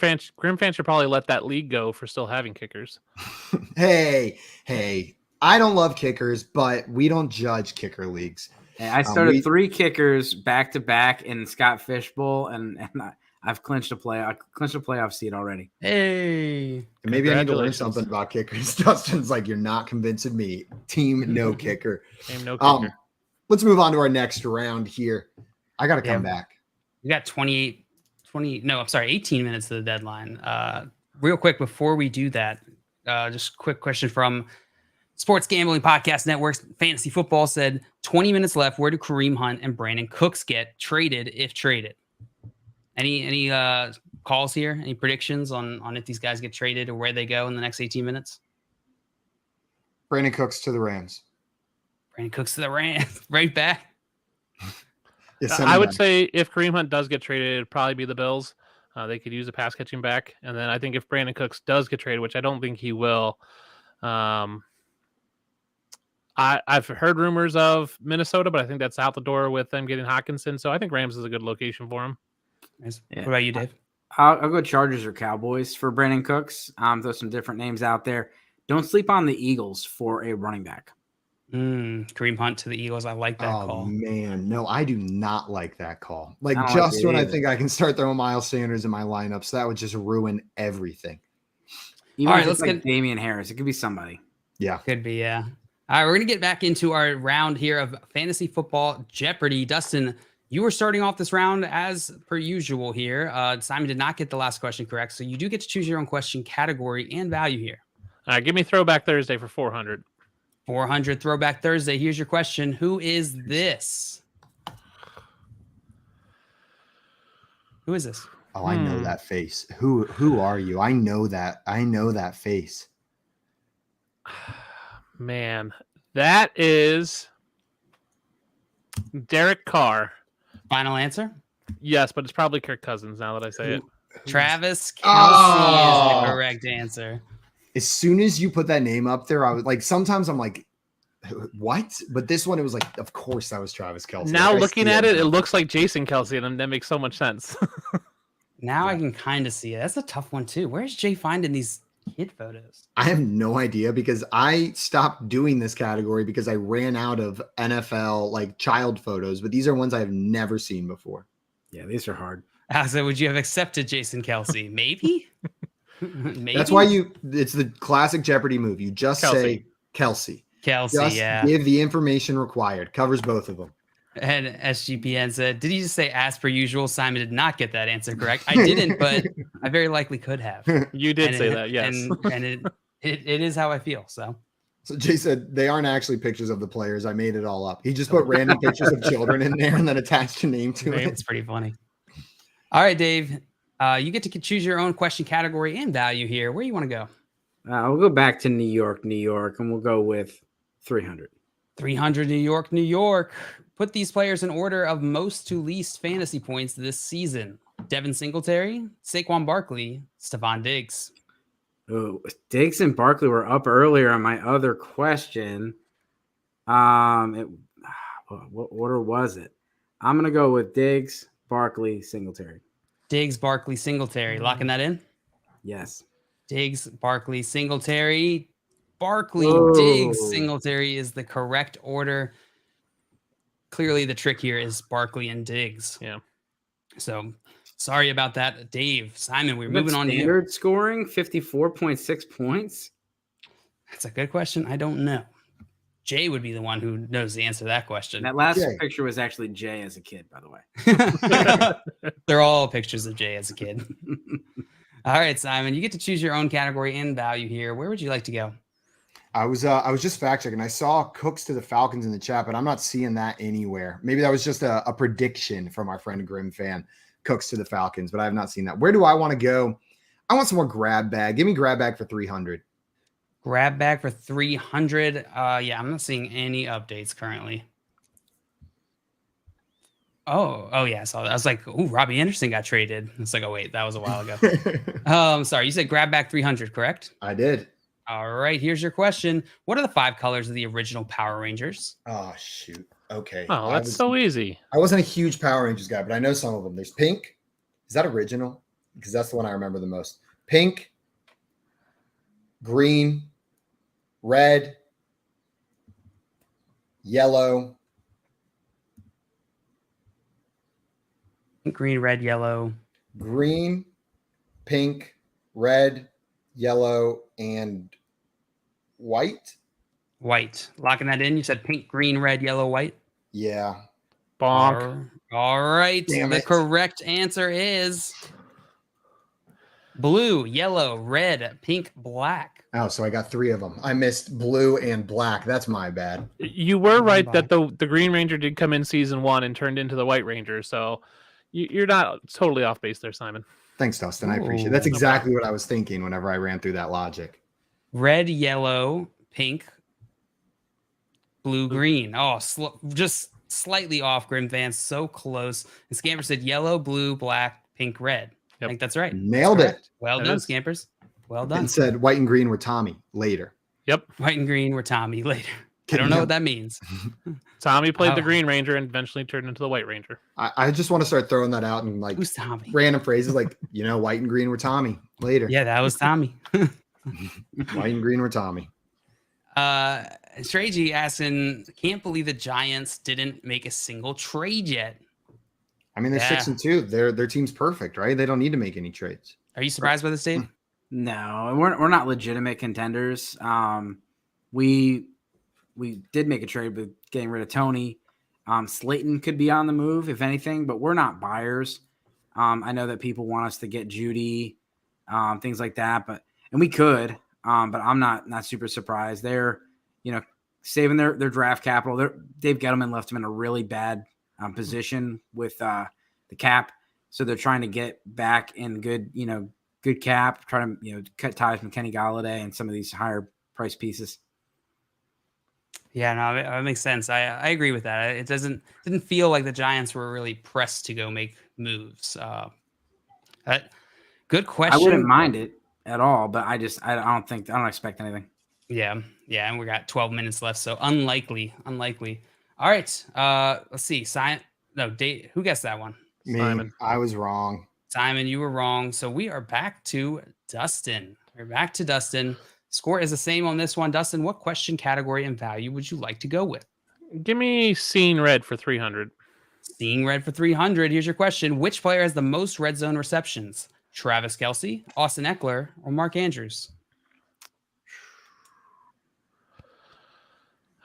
fans should probably let that league go for still having kickers. Hey, I don't love kickers, but we don't judge kicker leagues. Hey, I started 3 kickers back to back in Scott Fishbowl, and I've clinched a playoff seat already. Hey, maybe I need to learn something about kickers. Dustin's like, you're not convincing me. Team no kicker. Team no kicker. Let's move on to our next round here. I got to come back. We got 18 minutes to the deadline. Real quick before we do that, just a quick question from Sports Gambling Podcast Network's Fantasy Football said 20 minutes left. Where do Kareem Hunt and Brandon Cooks get traded if traded? Any calls here? Any predictions on if these guys get traded or where they go in the next 18 minutes? Brandon Cooks to the Rams. Brandon Cooks to the Rams. Right back. I would say if Kareem Hunt does get traded, it'd probably be the Bills. They could use a pass catching back. And then I think if Brandon Cooks does get traded, which I don't think he will, I've heard rumors of Minnesota, but I think that's out the door with them getting Hawkinson. So I think Rams is a good location for him. Nice. Yeah. What about you, Dave? I'll go Chargers or Cowboys for Brandon Cooks. Throw some different names out there. Don't sleep on the Eagles for a running back. Kareem Hunt to the Eagles. I like that call. Oh, man. No, I do not like that call. When I think I can start throwing Miles Sanders in my lineups, that would just ruin everything. Even if it's like Damian Harris. It could be somebody. Yeah. Could be, yeah. All right, we're going to get back into our round here of Fantasy Football Jeopardy. Dustin, you were starting off this round as per usual here. Simon did not get the last question correct, so you do get to choose your own question category and value here. All right, give me Throwback Thursday for 400. 400 Throwback Thursday. Here's your question. Who is this? Who is this? Oh, I know that face. Who are you? I know that face. Man, that is Derek Carr. Final answer? Yes, but it's probably Kirk Cousins now that I say it. Travis Kelce is the correct answer. As soon as you put that name up there, I was like, sometimes I'm like, what? But this one, it was like, of course that was Travis Kelce. Now looking at it, it looks like Jason Kelce, and that makes so much sense. Now I can kind of see it. That's a tough one too. Where's Jay finding these kid photos? I have no idea because I stopped doing this category because I ran out of NFL like child photos, but these are ones I've never seen before. Yeah, these are hard. So would you have accepted Jason Kelce? Maybe. Maybe. That's why it's the classic Jeopardy move. You just say Kelce. Just give the information required. Covers both of them. And SGPN said, did he just say as per usual? Simon did not get that answer correct. I didn't, but I very likely could have. You did say that, yes. And it is how I feel. So Jay said they aren't actually pictures of the players. I made it all up. He just put random pictures of children in there and then attached a name to it. It's pretty funny. All right, Dave. You get to choose your own question category and value here. Where do you want to go? We'll go back to New York, and we'll go with 300. 300 New York. Put these players in order of most to least fantasy points this season. Devin Singletary, Saquon Barkley, Stephon Diggs. Oh, Diggs and Barkley were up earlier on my other question. What order was it? I'm gonna go with Diggs, Barkley, Singletary. Diggs, Barkley, Singletary. Locking that in? Yes. Diggs, Barkley, Singletary. Barkley, Whoa. Diggs, Singletary is the correct order. Clearly, the trick here is Barkley and Diggs. Yeah. So sorry about that, Dave. Simon, we're moving on to you. Standard scoring 54.6 points. That's a good question. I don't know. Jay would be the one who knows the answer to that question. That last Jay. picture was actually Jay as a kid, by the way. They're all pictures of Jay as a kid. All right, Simon, you get to choose your own category and value here. Where would you like to go? I was just fact checking. I saw Cooks to the Falcons in the chat, but I'm not seeing that anywhere. Maybe that was just a prediction from our friend Grim fan. Cooks to the Falcons, but I have not seen that. Where do I want to go? I want some more grab bag. Give me grab bag for 300. Grab bag for 300. Yeah, I'm not seeing any updates currently. Oh yeah, I saw that. I was like, "Ooh, Robbie Anderson got traded." It's like, "Oh wait, that was a while ago." Sorry, you said grab bag 300, correct? I did. All right, here's your question. What are the 5 colors of the original Power Rangers? Oh shoot. Okay. Oh, that's so easy. I wasn't a huge Power Rangers guy, but I know some of them. There's pink. Is that original? Because that's the one I remember the most. Pink, green, red, yellow. Green, red, yellow. Green, pink, red, yellow, and white. White. Locking that in. You said pink, green, red, yellow, white. Yeah. Bonk. All right. Damn The it. correct answer is blue, yellow, red, pink, black. Oh, so I got 3 of them. I missed blue and black. That's my bad. You were right that the Green Ranger did come in season 1 and turned into the White Ranger. So you're not totally off base there, Simon. Thanks, Dustin. I appreciate it. Ooh. That's exactly what I was thinking whenever I ran through that logic. Red, yellow, pink, blue, green. Oh, just slightly off, Grim fans. So close. And Scamper said yellow, blue, black, pink, red. I Yep. think that's right. Nailed That's it. correct. Well That done, is. Scampers. Well done. And said white and green were Tommy later. Yep. White and green were Tommy later. I don't know what that means. Tommy played Oh. the Green Ranger and eventually turned into the White Ranger. I just want to start throwing that out and like Who's Tommy? random phrases like, white and green were Tommy later. Yeah, that was Tommy. White and green were Tommy. Trey asking, can't believe the Giants didn't make a single trade yet. I mean, they're 6-2. Their team's perfect, right? They don't need to make any trades. Are you surprised by this, Dave? No, we're not legitimate contenders. We did make a trade with getting rid of Tony. Slayton could be on the move, if anything, but we're not buyers. I know that people want us to get Judy, things like that, and we could, but I'm not super surprised. They're, saving their draft capital. Dave Gettleman left them in a really bad position with the cap, so they're trying to get back in good cap, trying to cut ties from Kenny Galladay and some of these higher price pieces. Yeah, no, that makes sense. I agree with that. It didn't feel like the Giants were really pressed to go make moves. Good question. I wouldn't mind it at all, but I don't expect anything. Yeah, and we got 12 minutes left, so unlikely. All right, let's see. Dave, who guessed that one? Me, Simon. I was wrong. Simon, you were wrong. So we are back to Dustin. Score is the same on this one. Dustin, what question, category, and value would you like to go with? Give me Seeing Red for 300. Seeing Red for 300. Here's your question. Which player has the most red zone receptions? Travis Kelce, Austin Eckler, or Mark Andrews?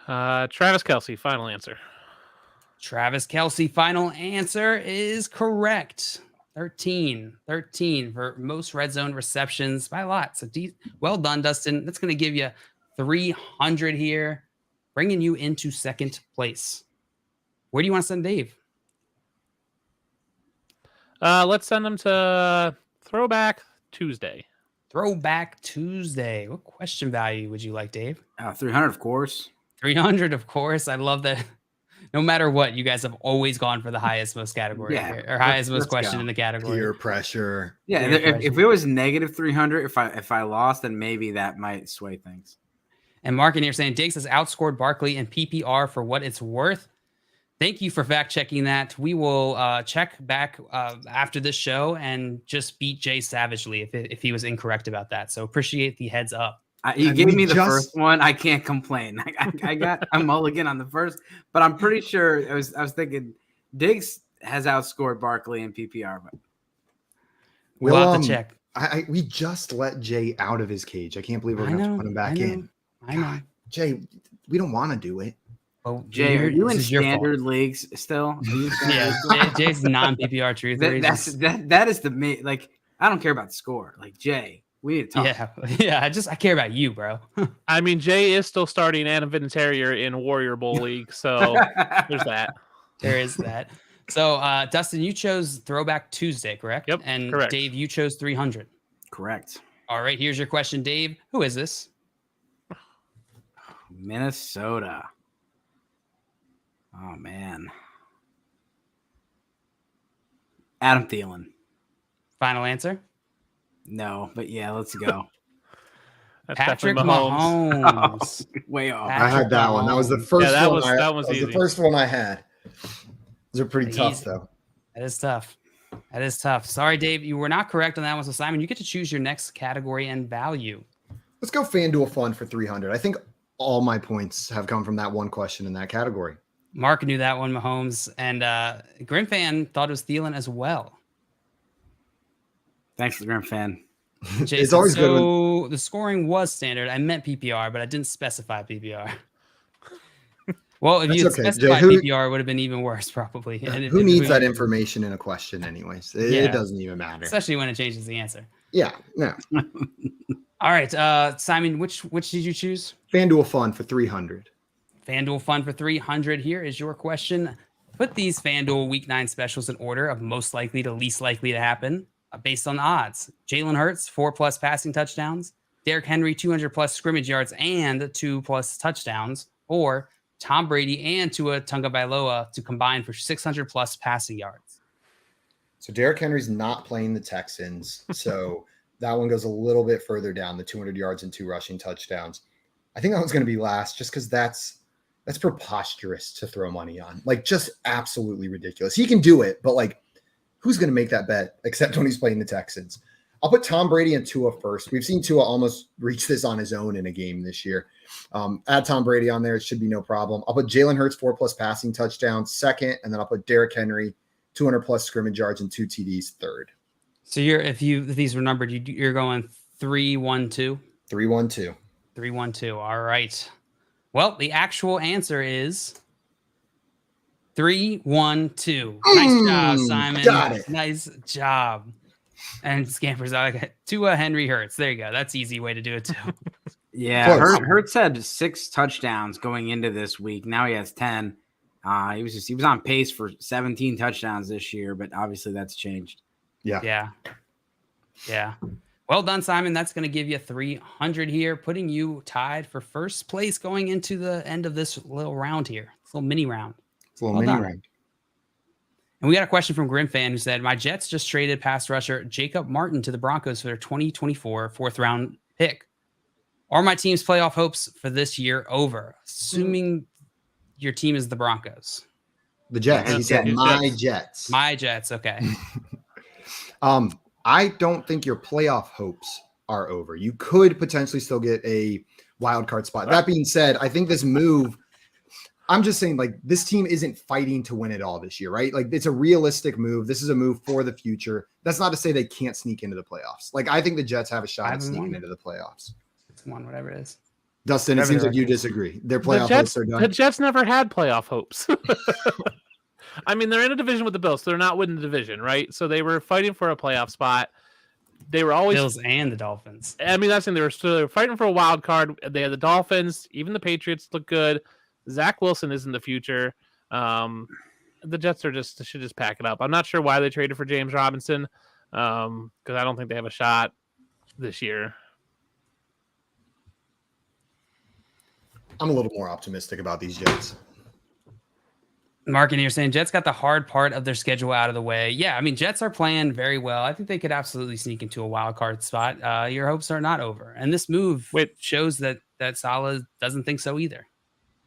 Travis Kelce, final answer. Travis Kelce, final answer is correct. 13 for most red zone receptions by a lot. So well done, Dustin. That's going to give you 300 here, bringing you into second place. Where do you want to send Dave? Let's send them to Throwback Tuesday. Throwback Tuesday. What question value would you like, Dave? 300, of course. 300, of course. I love that no matter what, you guys have always gone for the highest most category or highest most question go. in the category. Peer pressure. Yeah, if it was negative 300, if I lost, then maybe that might sway things. And Mark in here saying Diggs has outscored Barkley in PPR for what it's worth. Thank you for fact checking that. We will check back after this show and just beat Jay savagely if he was incorrect about that. So appreciate the heads up. You gave me the first one. I can't complain. I got a mulligan on the first, but I'm pretty sure I was thinking Diggs has outscored Barkley in PPR. But we'll have to check. We just let Jay out of his cage. I can't believe we're going to put him back in. I know. Jay, we don't want to do it. Oh, Jay, are you in standard leagues still? Yeah, Jay's non-PPR truth. That is the main. Like, I don't care about the score. Like, Jay, we need to talk. Yeah. I care about you, bro. I mean, Jay is still starting Adam Vinatieri in Warrior Bowl League, so there's that. There is that. So, Dustin, you chose Throwback Tuesday, correct? Yep. And correct. Dave, you chose 300. Correct. All right. Here's your question, Dave. Who is this? Minnesota. Oh, man. Adam Thielen. Final answer? No, but yeah, let's go. Patrick Mahomes. Oh, way off. I had that one. That was the first one. That was easy. The first one I had. Those are pretty tough, though. That is tough. Sorry, Dave. You were not correct on that one. So, Simon, you get to choose your next category and value. Let's go FanDuel Fun for 300. I think all my points have come from that one question in that category. Mark knew that one, Mahomes, and Grim Fan thought it was Thielen as well. Thanks, Grim Fan. Jason, it's always good. So the scoring was standard. I meant PPR, but I didn't specify PPR. Well, if you had specified PPR, it would have been even worse, probably. Who needs that information in a question, anyways? It doesn't even matter, especially when it changes the answer. Yeah, no. All right, Simon, which did you choose? FanDuel Fun for 300. FanDuel Fun for 300. Here is your question. Put these FanDuel Week 9 specials in order of most likely to least likely to happen based on the odds. Jalen Hurts, 4+ passing touchdowns. Derrick Henry, 200+ scrimmage yards and 2+ touchdowns. Or Tom Brady and Tua Tagovailoa to combine for 600+ passing yards. So Derrick Henry's not playing the Texans. So that one goes a little bit further down, the 200 yards and 2 rushing touchdowns. I think that one's going to be last just because that's preposterous to throw money on. Like, just absolutely ridiculous. He can do it, but like, who's going to make that bet except when he's playing the Texans? I'll put Tom Brady and Tua first. We've seen Tua almost reach this on his own in a game this year. Add Tom Brady on there. It should be no problem. I'll put Jalen Hurts 4+ passing touchdowns second, and then I'll put Derrick Henry 200+ scrimmage yards and 2 TDs third. So if these were numbered, you're going 3-1-2? 3-1-2. 3-1-2. All right. Well, the actual answer is 3-1-2. Nice job, Simon. Got it. Nice job. And Scampers like Tua Henry Hurts. There you go. That's an easy way to do it too. Yeah, Hurts had 6 touchdowns going into this week. Now he has 10. He was on pace for 17 touchdowns this year, but obviously that's changed. Yeah. Well done, Simon. That's going to give you 300 here, putting you tied for first place going into the end of this little round here. This little mini round. Round. And we got a question from Grim Fan who said, my Jets just traded pass rusher Jacob Martin to the Broncos for their 2024 4th-round pick. Are my team's playoff hopes for this year over? Assuming your team is the Broncos. The Jets. He said my Jets. My Jets. Okay. I don't think your playoff hopes are over. You could potentially still get a wild card spot. That being said, I think this move, I'm just saying, like, this team isn't fighting to win it all this year, right? Like, it's a realistic move. This is a move for the future. That's not to say they can't sneak into the playoffs. Like, I think the Jets have a shot at sneaking into the playoffs. 6-1, whatever it is. Dustin, it seems like you disagree. Their playoff hopes are done. The Jets never had playoff hopes. I mean, they're in a division with the Bills, so they're not winning the division, right? So they were fighting for a playoff spot. They were always Bills and the Dolphins. I mean, that's the thing. They were fighting for a wild card. They had the Dolphins. Even the Patriots look good. Zach Wilson is in the future. The Jets should just pack it up. I'm not sure why they traded for James Robinson, because I don't think they have a shot this year. I'm a little more optimistic about these Jets. Mark, and you're saying Jets got the hard part of their schedule out of the way. Yeah, I mean, Jets are playing very well. I think they could absolutely sneak into a wild card spot. Your hopes are not over. And this move shows that Saleh doesn't think so either.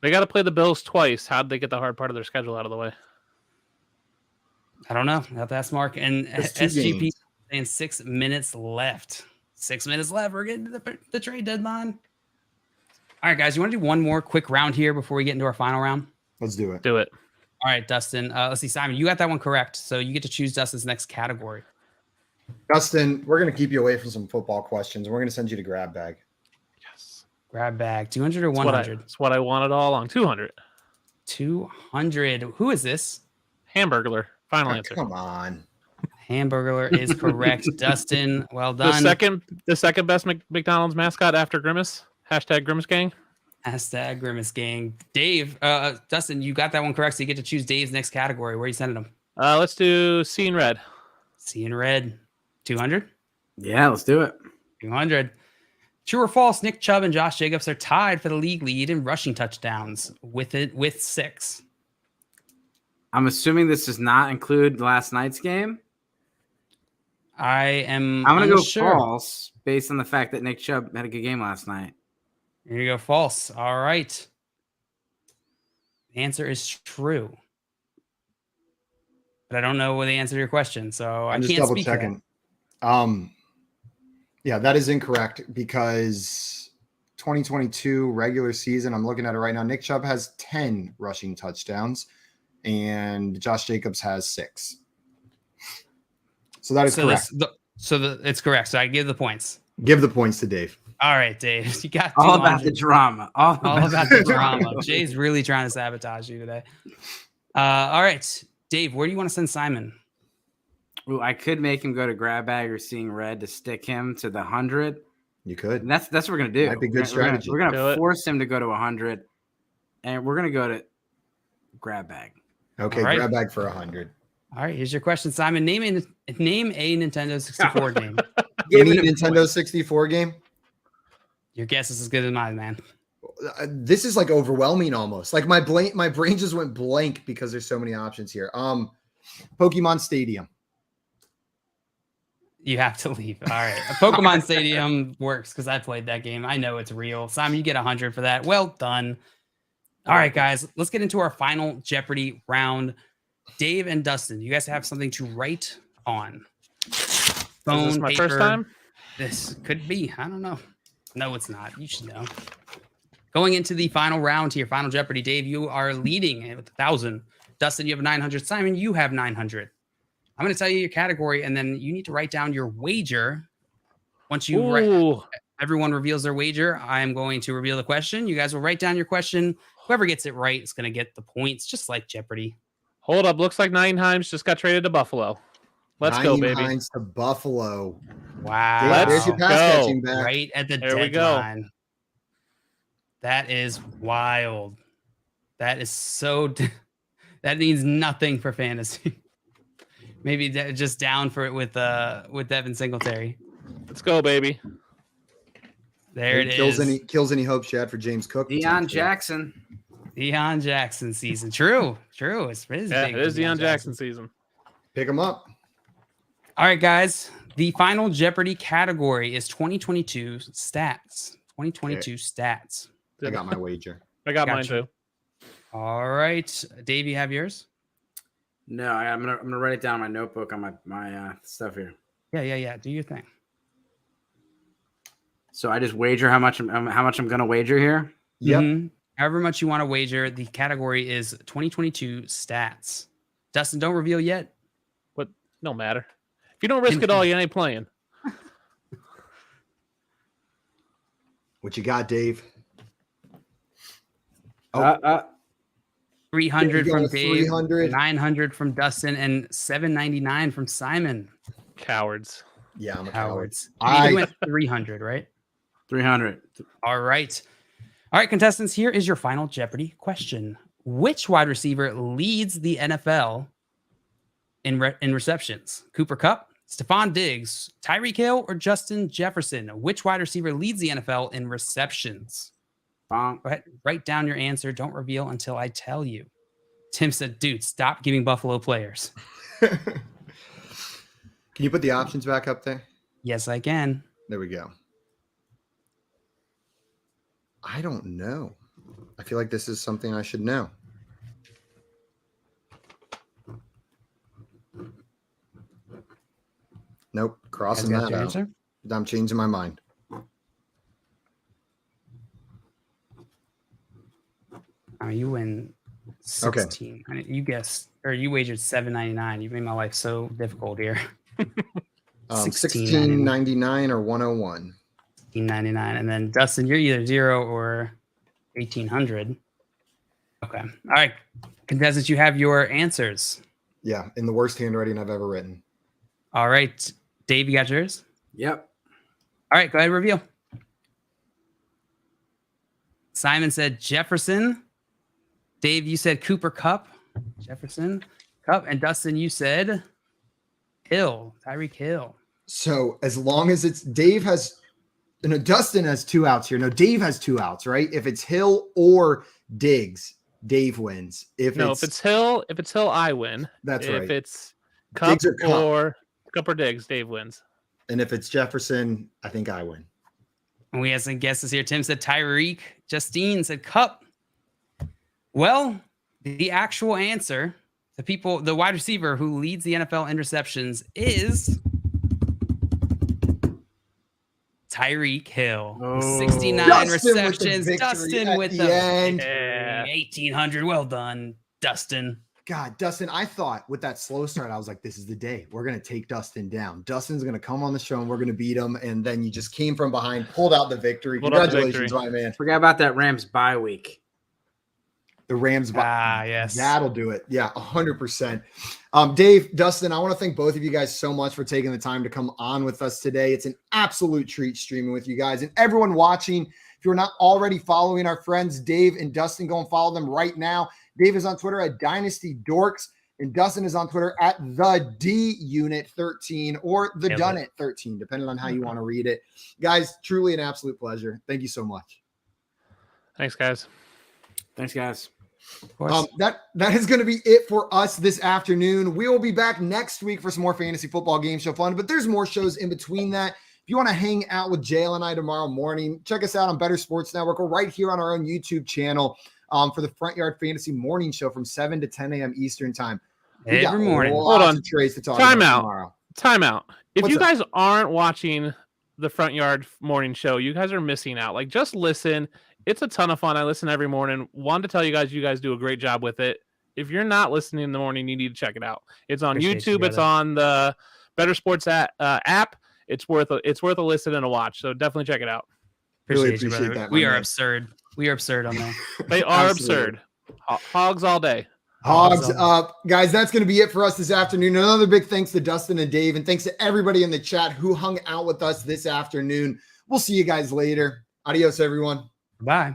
They got to play the Bills twice. How'd they get the hard part of their schedule out of the way? I don't know. I'll have to ask Mark. And SGP saying 6 minutes left. 6 minutes left. We're getting to the trade deadline. All right, guys. You want to do one more quick round here before we get into our final round? Let's do it. Do it. All right, Dustin. Let's see, Simon. You got that one correct. So you get to choose Dustin's next category. Dustin, we're going to keep you away from some football questions. We're going to send you to grab bag. Yes. Grab bag. 200 or 100? That's what I wanted all along. 200. 200. Who is this? Hamburglar. Final answer. Come on. Hamburglar is correct. Dustin, well done. The second best McDonald's mascot after Grimace. Hashtag Grimace Gang. Hashtag Grimace Gang. Dave, Dustin, you got that one correct. So you get to choose Dave's next category. Where are you sending him? Let's do Seeing Red. Seeing Red. 200? Yeah, let's do it. 200. True or false? Nick Chubb and Josh Jacobs are tied for the league lead in rushing touchdowns with 6. I'm assuming this does not include last night's game. I'm going to go unsure. false based on the fact that Nick Chubb had a good game last night. Here you go, false. All right. The answer is true. But I don't know what the answer to your question, so I I'm can't just double speak checking. to Yeah, that is incorrect because 2022 regular season, I'm looking at it right now. Nick Chubb has 10 rushing touchdowns and Josh Jacobs has 6. So that is correct. It's correct. So I give the points. Give the points to Dave. All right, Dave. You got all about the drama. All about the drama. Jay's really trying to sabotage you today. All right, Dave. Where do you want to send Simon? Ooh, I could make him go to grab bag or Seeing Red to stick him to the 100. You could. And that's what we're gonna do. Might be a good strategy. We're gonna force him to go to 100, and we're gonna go to grab bag. Okay, right. grab bag for 100. All right, here's your question, Simon. Name a Nintendo 64 game. Any Nintendo 64 game? Your guess is as good as mine, man. This is like overwhelming almost. Like my brain just went blank because there's so many options here. Pokemon Stadium. You have to leave. All right. Pokemon Stadium works because I played that game. I know it's real. Simon, you get 100 for that. Well done. All right, guys. Let's get into our final Jeopardy round. Dave and Dustin, you guys have something to write on. Phone, is this my paper. first time? This could be. I don't know. No, it's not. You should know. Going into the final round here, Final Jeopardy. Dave, you are leading with 1,000. Dustin, you have 900. Simon, you have 900. I'm going to tell you your category, and then you need to write down your wager. Once everyone reveals their wager, I'm going to reveal the question. You guys will write down your question. Whoever gets it right is going to get the points, just like Jeopardy. Hold up. Looks like Nyheim just got traded to Buffalo. Let's go, baby. Nyheim to Buffalo. Wow. There's your pass catching back. Right at the There we deadline. go. That is wild. That is so... that means nothing for fantasy. Maybe just down for it with Devin Singletary. Let's go, baby. There it kills is. Kills any hopes you had for James Cook. Deion Jackson. Deion Jackson season. True. It is big. It is Deion Jackson season. Pick him up. All right, guys. The final Jeopardy category is 2022 stats. 2022 stats. I got my wager. I got mine too. All right, Dave, you have yours? No, I'm gonna write it down in my notebook on my stuff here. Yeah. Do your thing. So I just wager how much I'm gonna wager here. Yep. Mm-hmm. However much you want to wager. The category is 2022 stats. Dustin, don't reveal yet. But no matter. If you don't risk it all, you ain't playing. What you got, Dave? 300 from Dave, 300. 900 from Dustin, and 799 from Simon. Cowards. Yeah, I'm a Cowards. coward. You went 300, right? 300. All right, contestants. Here is your final Jeopardy question: which wide receiver leads the NFL in receptions? Cooper Kupp, Stephon Diggs, Tyreek Hill, or Justin Jefferson? Which wide receiver leads the NFL in receptions? Bonk. Go ahead, write down your answer. Don't reveal until I tell you. Tim said, dude, stop giving Buffalo players. Can you put the options back up there? Yes, I can. There we go. I don't know. I feel like this is something I should know. Nope. Crossing Guys got that your out. answer? I'm changing my mind. You win 16. Okay. You guessed, or you wagered $7.99. You made my life so difficult here. $16.99 or 101. $16.99. And then Dustin, you're either 0 or 1,800. Okay. All right. Contestants, you have your answers. Yeah, in the worst handwriting I've ever written. All right. Dave, you got yours? Yep. All right, go ahead, reveal. Simon said Jefferson. Dave, you said Cooper Kupp. Jefferson, Kupp. And Dustin, you said Hill, Tyreek Hill. So as long as it's Dave has, no, Dustin has 2 outs here. No, Dave has 2 outs, right? If it's Hill or Diggs, Dave wins. If it's Hill, I win. That's right. If it's Kupp or Diggs, Dave wins. And if it's Jefferson, I think I win. And we have some guesses here. Tim said Tyreek. Justine said Kupp. Well, the actual answer, the wide receiver who leads the NFL interceptions is Tyreek Hill. 69 Dustin receptions. With Dustin with the end. 1,800. Well done, Dustin. God, Dustin, I thought with that slow start, I was like, this is the day. We're going to take Dustin down. Dustin's going to come on the show and we're going to beat him. And then you just came from behind, pulled out the victory. Congratulations, my man. Forgot about that Rams bye week. The Rams bye. Yes. That'll do it. Yeah, 100%. Dave, Dustin, I want to thank both of you guys so much for taking the time to come on with us today. It's an absolute treat streaming with you guys. And everyone watching, if you're not already following our friends Dave and Dustin, go and follow them right now. Dave is on Twitter at Dynasty Dorks, and Dustin is on Twitter at the DUnit13 or the Dunit13, depending on how you want to read it. Guys, truly an absolute pleasure. Thank you so much. Thanks, guys. Thanks, guys. That is going to be it for us this afternoon. We will be back next week for some more fantasy football game show fun, but there's more shows in between that. If you want to hang out with Jalen and I tomorrow morning, check us out on Better Sports Network or right here on our own YouTube channel. For the Front Yard Fantasy Morning Show from 7 to 10 a.m. Eastern Time. Every morning. Hold on. Trades to talk about tomorrow. Time out. If you guys aren't watching the Front Yard Morning Show, you guys are missing out. Like, just listen. It's a ton of fun. I listen every morning. Wanted to tell you guys do a great job with it. If you're not listening in the morning, you need to check it out. It's on YouTube. It's on the Better Sports app. It's worth a listen and a watch. So definitely check it out. Really appreciate that. We are absurd. We are absurd on that. They are absurd. Hogs all day. Hogs up. Guys, that's going to be it for us this afternoon. Another big thanks to Dustin and Dave, and thanks to everybody in the chat who hung out with us this afternoon. We'll see you guys later. Adios, everyone. Bye.